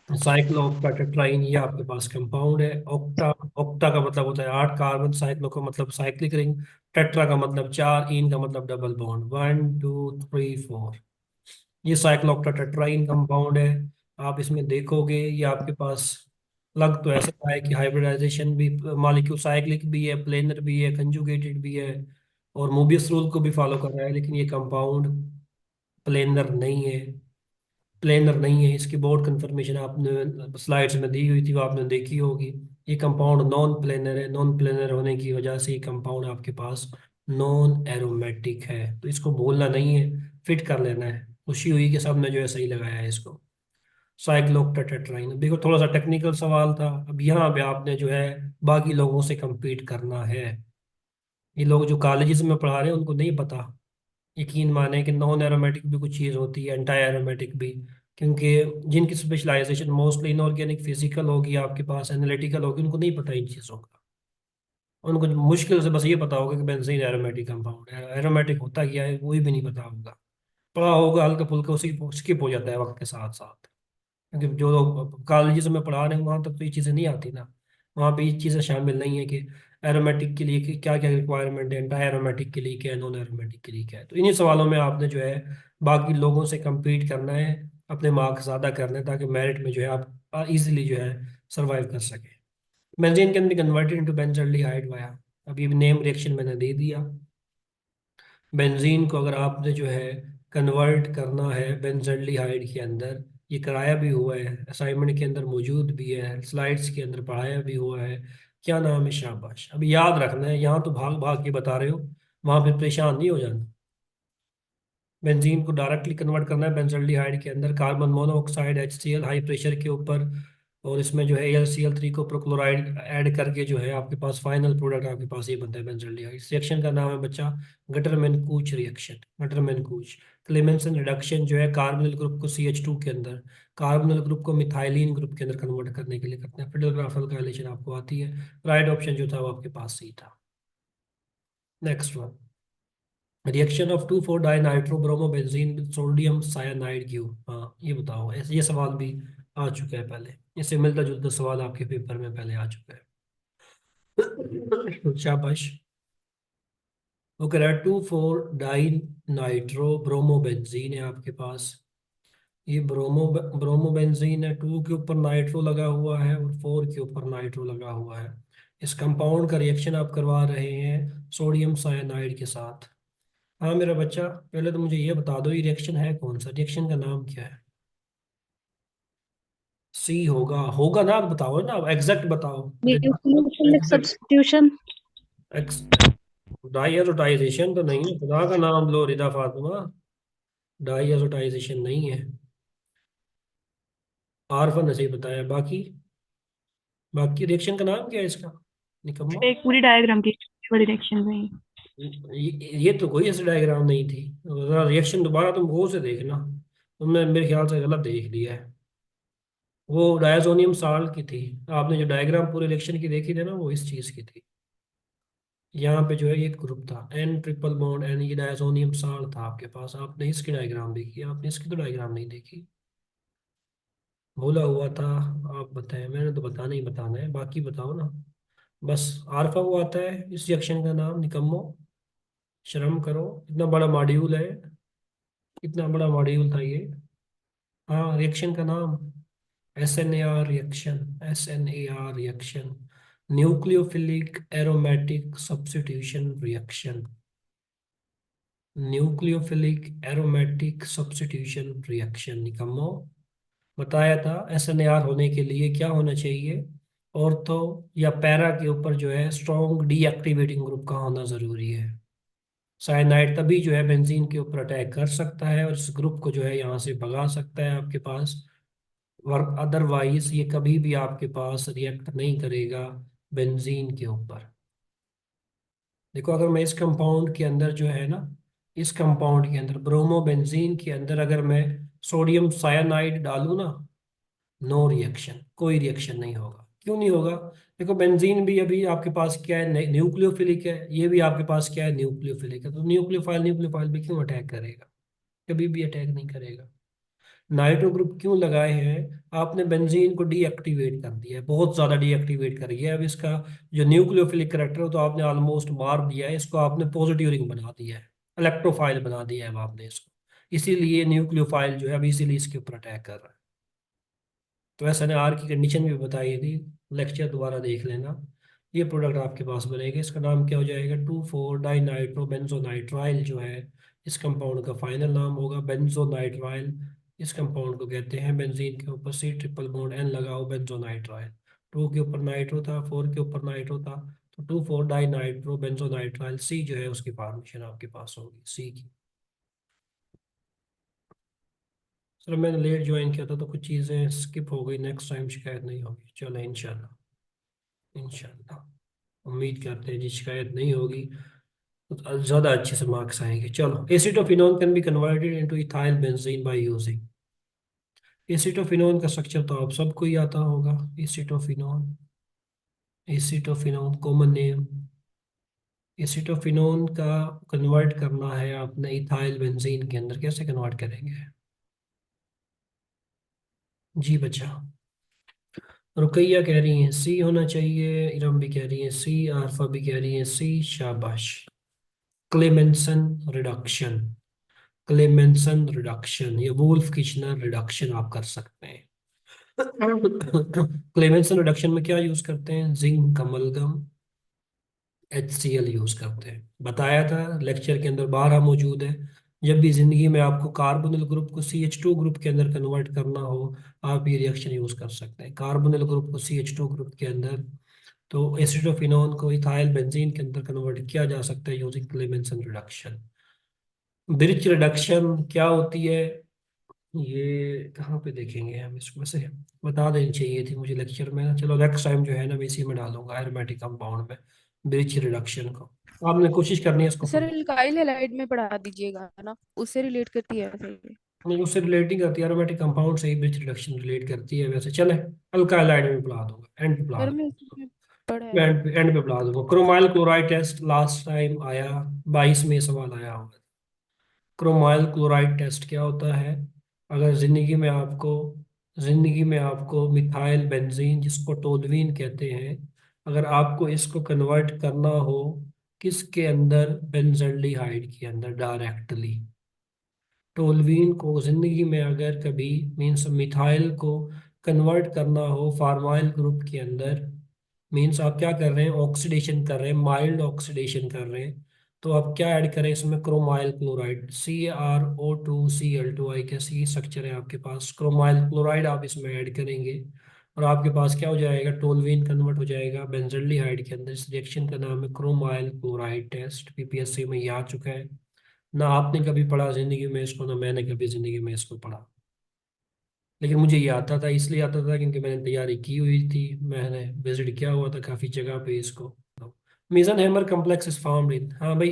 Speaker 1: साइक्लो ऑक्टाटेट्राइन ये आपके पास कंपाउंड है। ऑक्टा, ऑक्टा का मतलब होता है 8 कार्बन, साइक्लो का मतलब साइक्लिक रिंग, टेट्रा का मतलब 4, इन का मतलब डबल बॉन्ड, 1 2 3 4। ये साइक्लोऑक्टाटेट्राइन कंपाउंड है। आप इसमें देखोगे ये आपके पास लग तो ऐसा रहा है कि हाइब्रिडाइजेशन भी, मॉलिक्यूल साइक्लिक भी है, प्लेनर भी है, कंजुगेटेड भी है, और मोबियस रूल को भी फॉलो कर रहा है, लेकिन ये कंपाउंड प्लेनर नहीं है, प्लेनर नहीं है। इसकी बोर्ड कंफर्मेशन आपने स्लाइड्स में दी हुई थी वो आपने देखी होगी। ये कंपाउंड नॉन प्लेनर है, नॉन प्लेनर होने की वजह से ये कंपाउंड आपके पास नॉन एरोमेटिक है, तो इसको भूलना नहीं है, फिट कर लेना है। खुशी हुई कि सबने जो है सही लगाया है इसको। साइक्लोऑक्टाटेट्राइन, देखो थोड़ा सा टेक्निकल सवाल था, अब यहाँ पे आपने जो है बाकी लोगों से compete करना है। ये लोग जो कॉलेजेस में पढ़ा रहे हैं उनको नहीं पता, यकीन माने कि नॉन एरोमेटिक भी कुछ चीज़ होती है, एंटी एरोमेटिक भी, क्योंकि जिनकी स्पेशलाइजेशन मोस्टली इनऑर्गेनिक फिजिकल होगी, आपके पास एनालिटिकल होगी, उनको नहीं पता इन चीज़ों का। उनको मुश्किल से बस ये पता होगा कि बेंजीन एरोमेटिक कंपाउंड है, एरोमेटिक होता क्या है वो भी नहीं पता होगा, पढ़ा होगा हल्का फुल्का, उसी स्किप हो जाता है वक्त के साथ साथ। क्योंकि जो लोग कॉलेजेस में पढ़ा रहे हैं वहाँ तक तो ये चीज़ें नहीं आती ना, वहाँ पे ये चीज़ें शामिल नहीं है कि एरोमेटिक के लिए क्या क्या रिक्वायरमेंट है, एंटी एरोमेटिक के लिए क्या है, नॉन एरोमेटिक के लिए क्या है। तो इन्हीं सवालों में आपने जो है बाकी लोगों से compete करना है, अपने मार्क्स ज़्यादा करने हैं, ताकि मेरिट में जो है आप इजीली जो है सर्वाइव कर सकें। Benzene can be converted into benzaldehyde via, अभी नेम रिएक्शन मैंने दे दिया। बेंजीन को अगर आपने जो है कन्वर्ट करना है बेंजल्डिहाइड के अंदर, ये कराया भी हुआ है, असाइनमेंट के अंदर मौजूद भी है, स्लाइड्स के अंदर पढ़ाया भी हुआ है। क्या नाम है? शाबाश, अभी याद रखना है, यहाँ तो भाग भाग के बता रहे हो, वहां फिर परेशान नहीं हो जाना। बेंजीन को डायरेक्टली कन्वर्ट करना है बेंजल्डिहाइड के अंदर, carbon monoxide HCl high pressure के ऊपर, और इसमें जो है AlCl3 को क्लोराइड ऐड करके जो है आपके पास फाइनल प्रोडक्ट आपके पास ये बनता है बेंजल्डिहाइड। इस रिएक्शन का नाम है बच्चा गटरमैन-कूच रिएक्शन, गटरमैन-कूच। क्लेमेंसन रिडक्शन जो है कार्बोनिल ग्रुप को CH2 के अंदर, कार्बोनिल ग्रुप को मिथाइलिन ग्रुप के अंदर कन्वर्ट करने के लिए करते हैं। फिडेल काइलेशन आपको आती है, राइट ऑप्शन जो था वो आपके पास सही था। Next one, reaction of 2,4 dinitrobromobenzene with sodium cyanide Q. हाँ ये बताओ, ऐसे ये सवाल भी आ चुका है पहले, इससे मिलता जुलता सवाल आपके पेपर में पहले आ चुका है। शाबाश। वो कह रहा है 2,4 डाइन नाइट्रो ब्रोमोबेंजीन है आपके पास, ये ब्रोमोबेंजीन है, 2 के ऊपर नाइट्रो लगा हुआ है और 4 के ऊपर नाइट्रो लगा हुआ है। इस कंपाउंड का रिएक्शन आप करवा रहे हैं सोडियम साइनाइड के साथ। हाँ मेरा बच्चा, पहले तो मुझे ये बता दो ये रिएक्शन है कौन सा, रिएक्शन का नाम क्या है? सी होगा, होगा ना, आप बताओ ना, एग्जैक्ट बताओ।
Speaker 2: Nucleophilic
Speaker 1: exact
Speaker 2: substitution.
Speaker 1: डाईएजोटाइजेशन तो नहीं है, खुदा का नाम लो रिदा फातिमा, डाईएजोटाइजेशन नहीं है। आरफा ने सही बताया। बाकी बाकी रिएक्शन का नाम क्या है इसका, निकम्मा?
Speaker 4: एक पूरी डायग्राम की वाली रिएक्शन में।
Speaker 1: ये तो कोई ऐसा डायग्राम नहीं थी। रिएक्शन दोबारा तुम गौर से देखना, तुमने मेरे ख्याल से गलत देख लिया है। वो डायजोनियम साल्ट की थी। आपने जो डायग्राम पूरे रिएक्शन की देखी थी ना, वो इस चीज की थी। यहाँ पे जो है ये ग्रुप था एन ट्रिपल बॉन्ड एन, ये डायजोनियम साल्ट था आपके पास। आपने इसकी डायग्राम देखी, आपने इसकी तो डायग्राम नहीं देखी। बोला हुआ था। आप बताएं, मैंने तो बताना ही बताना है, बाकी बताओ ना। बस आरफा वो आता है इस रिएक्शन का नाम, निकम्मो शर्म करो, इतना बड़ा मॉड्यूल है, इतना बड़ा मॉड्यूल था ये। हाँ, रिएक्शन का नाम S N A R reaction, S N A R reaction, nucleophilic aromatic substitution reaction, nucleophilic aromatic substitution reaction. निकम्मो बताया था एस एन ए आर होने के लिए क्या होना चाहिए, ऑर्थो या पैरा के ऊपर जो है स्ट्रॉन्ग डीएक्टिवेटिंग ग्रुप का होना जरूरी है। साइनाइड तभी जो है बेंजीन के ऊपर अटैक कर सकता है और इस ग्रुप को जो है यहाँ से भगा सकता है आपके पास, और अदरवाइज ये कभी भी आपके पास रिएक्ट नहीं करेगा बेंजीन के ऊपर। देखो, अगर मैं इस कंपाउंड के अंदर जो है ना, इस कंपाउंड के अंदर ब्रोमो बेंजीन के अंदर अगर मैं सोडियम साइनाइड डालूं ना, नो रिएक्शन, कोई रिएक्शन नहीं होगा। क्यों नहीं होगा? देखो, बेंजीन भी अभी आपके पास क्या है, न्यूक्लियोफिलिक है, ये भी आपके पास क्या है, न्यूक्लियोफिलिक है। तो न्यूक्लियोफाइल भी क्यों अटैक करेगा? कभी भी अटैक नहीं करेगा। नाइट्रो ग्रुप क्यों लगाए हैं? आपने बेंजीन को डीएक्टिवेट कर दिया है, बहुत ज्यादा डीएक्टिवेट कर दिया है। अब इसका जो न्यूक्लियोफिलिक करेक्टर है तो आपने ऑलमोस्ट मार दिया है इसको, आपने पॉजिटिव रिंग बना दिया है, इलेक्ट्रोफाइल बना दिया है अब आपने इसको। इसीलिए न्यूक्लियोफाइल जो है अभी इसीलिए इसके ऊपर अटैक कर रहा है। तो एस एन आर की कंडीशन भी बताई थी, लेक्चर दोबारा देख लेना। ये प्रोडक्ट आपके पास बनेगा, इसका नाम क्या हो जाएगा, 2,4-डाइनाइट्रोबेंजोनाइट्राइल जो है इस कंपाउंड का फाइनल नाम होगा, बेंजोनाइट्राइल। इस कंपाउंड को कहते हैं, बेंजीन के ऊपर सी ट्रिपल बॉन्ड एन लगाओ, बेंजोनाइट्राइल। 2 के ऊपर नाइट्रो था, 4 के ऊपर नाइट्रो था, तो 2,4-डाइनाइट्रोबेंजोनाइट्राइल सी जो है उसकी फॉर्मेशन आपके पास होगी, सी की। सर मैंने लेट ज्वाइन किया था तो कुछ चीज़ें स्किप हो गई, नेक्स्ट टाइम शिकायत नहीं होगी। चलो इंशाल्लाह, इंशाल्लाह उम्मीद करते हैं जी शिकायत नहीं होगी तो ज़्यादा अच्छे से मार्क्स आएंगे। चलो, acetophenone can be converted into ethyl benzene by using. Acetophenone का स्ट्रक्चर तो आप सबको ही आता होगा। Acetophenone, acetophenone common name. Acetophenone का कन्वर्ट करना है आपने इथाइल बेंजीन के अंदर, कैसे कन्वर्ट करेंगे जी बच्चा? रुकैया कह रही हैं सी होना चाहिए, इरम भी कह रही है सी, आरफा भी कह रही है सी, शाबाश। क्लेमेंसन रिडक्शन, क्लेमेंसन रिडक्शन, ये वुल्फ किचनर रिडक्शन आप कर सकते हैं। क्लेमेंसन रिडक्शन में क्या यूज करते हैं, जिंक अमलगम, HCl यूज करते हैं। बताया था लेक्चर के अंदर, 12 मौजूद है। जब भी जिंदगी में आपको कार्बोनिल ग्रुप को CH2 ग्रुप के अंदर कन्वर्ट करना हो, आप ये रिएक्शन यूज कर सकते हैं, कार्बोनिल ग्रुप को CH2 ग्रुप के अंदर। तो एसिटोफिनोन को इथाइल बेंजीन के अंदर कन्वर्ट किया जा सकता है using Clemmensen reduction. Birch reduction क्या होती है, ये कहाँ पे देखेंगे हम इसको? वैसे बता देनी चाहिए थी मुझे लेक्चर में ना। चलो नेक्स्ट टाइम जो है ना, मैं इसी में डालूंगा एरोमेटिक कंपाउंड में ब्रिच रिडक्शन को। आपने कोशिश करनी है इसको
Speaker 3: सर इल्काइल हैलाइड में पढ़ा दीजिएगा ना, उससे रिलेट करती है ऐसे।
Speaker 1: नहीं, उससे रिलेटिंग करती है, एरोमेटिक कंपाउंड से ही ब्रिच रिडक्शन रिलेट करती है। वैसे चले, अल्काइलाइड में पढ़ा दूंगा, एंड पे पढ़ा
Speaker 3: सर
Speaker 1: दूंगा,
Speaker 3: मैं उसमें पढ़ा है।
Speaker 1: एंड पे पढ़ा दूंगा। Chromyl chloride test last time आया, 22 में सवाल आया होगा। क्रोमाइल क्लोराइड टेस्ट क्या होता है? अगर जिंदगी में आपको मिथाइल बेंजीन, जिसको टोलवीन कहते हैं, अगर आपको इसको कन्वर्ट करना हो किसके अंदर, बेंजल्डिहाइड के अंदर डायरेक्टली। टोलवीन को जिंदगी में अगर कभी, मीन्स मिथाइल को कन्वर्ट करना हो फार्माइल ग्रुप के अंदर, मीन्स आप क्या कर रहे हैं, ऑक्सीडेशन कर रहे हैं, माइल्ड ऑक्सीडेशन कर रहे हैं, तो अब क्या ऐड करें इसमें, क्रोमाइल क्लोराइड, CrO2Cl2, कैसी स्ट्रक्चर है आपके पास, क्रोमाइल क्लोराइड आप इसमें ऐड करेंगे और आपके पास क्या हो जाएगा, टोल्यूइन कन्वर्ट हो जाएगा बेंजल्डिहाइड के अंदर। इस रिएक्शन का नाम है क्रोमाइल क्लोराइड टेस्ट, PPSC में ये आ चुका है। ना आपने कभी पढ़ा जिंदगी में इसको, ना मैंने कभी जिंदगी में इसको पढ़ा, लेकिन मुझे ये आता था, इसलिए आता था क्योंकि मैंने तैयारी की हुई थी, मैंने विजिट किया हुआ था काफ़ी जगह पे इसको। Meisenheimer complex is found in, हाँ भाई,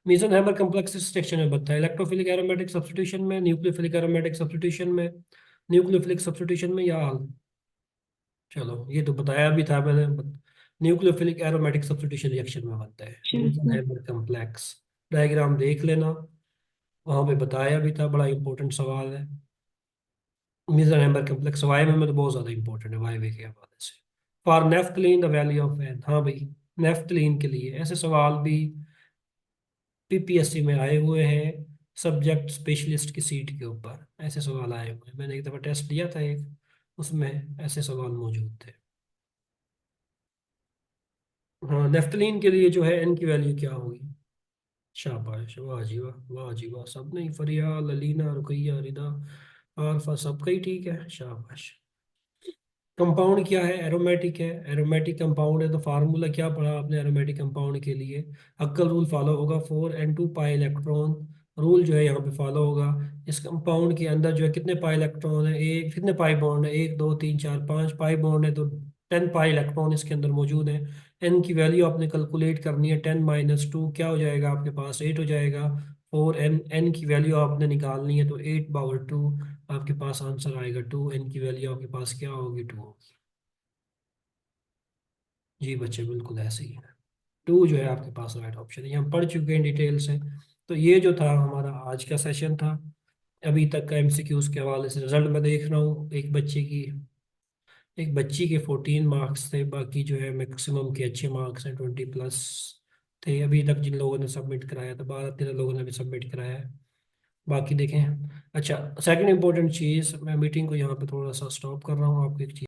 Speaker 1: मीजन हैमर कम्प्लेक्स इस सेक्शन में बनता है, इलेक्ट्रोफिलिक एरोमेटिक सब्स्टिट्यूशन में, न्यूक्लियोफिलिक एरोमेटिक सब्स्टिट्यूशन में, न्यूक्लियोफिलिक सब्स्टिट्यूशन में, या चलो ये तो बताया भी था मैंने, न्यूक्लियोफिलिक एरोमेटिक सब्स्टिट्यूशन रिएक्शन में बनता है मीजन
Speaker 4: जी।
Speaker 1: हैमर कम्प्लेक्स। डायग्राम देख लेना, वहां पे बताया भी था, बड़ा इंपॉर्टेंट सवाल है। मीजन हैमर कम्प्लेक्स वाई में तो बहुत ज्यादा इंपॉर्टेंट है, वाई के हवाले से। For naphthalene the value of N, हाँ भाई, नेफ्थलीन के लिए ऐसे सवाल भी PPSC में आए हुए हैं, सब्जेक्ट स्पेशलिस्ट की सीट के ऊपर ऐसे सवाल आए हुए हैं। मैंने एक दफ़ा टेस्ट दिया था एक, उसमें ऐसे सवाल मौजूद थे। हाँ, नेफ्थलीन के लिए जो है एन की वैल्यू क्या होगी, शाबाश, वाह जी वाह, वाह जी वाह, सब नहीं, फरिया, ललीना, रुकैया, रिदा, आरफा, सबका ही ठीक है, शाबाश। कंपाउंड क्या है, एरोमेटिक है, एरोमेटिक कंपाउंड है, तो फार्मूला क्या पढ़ा आपने एरोमेटिक कंपाउंड के लिए, अक्कल रूल फॉलो होगा, 4n2 पाई इलेक्ट्रॉन रूल जो है यहाँ पे फॉलो होगा। इस कंपाउंड के अंदर जो है कितने पाई इलेक्ट्रॉन है, एक कितने पाई बॉन्ड है, 1 2 3 4 5 पाई बॉन्ड है, तो 10 पाई इलेक्ट्रॉन इसके अंदर मौजूद है। एन की वैल्यू आपने कैलकुलेट करनी है, 10 - 2 क्या हो जाएगा आपके पास, 8 हो जाएगा। 4n, एन की वैल्यू आपने निकालनी है, तो 8/2 आपके पास आंसर आएगा 2, एन की वैल्यू आपके पास क्या होगी, 2 होगी। जी बच्चे बिल्कुल ऐसे ही है, 2 जो है आपके पास राइट ऑप्शन है, ये हम पढ़ चुके हैं डिटेल से। तो ये जो था हमारा आज का सेशन था, अभी तक का MCQs के हवाले से रिजल्ट मैं देख रहा हूँ, एक बच्ची के 14 मार्क्स थे, बाकी जो है मैक्सिमम के अच्छे मार्क्स हैं, 20+ थे। अभी तक जिन लोगों ने सबमिट कराया था, 12-13 लोगों ने भी सबमिट कराया है, बाकी देखें। अच्छा, सेकंड इम्पोर्टेंट चीज़, मैं मीटिंग को यहाँ पे थोड़ा सा स्टॉप कर रहा हूँ, आपको एक चीज़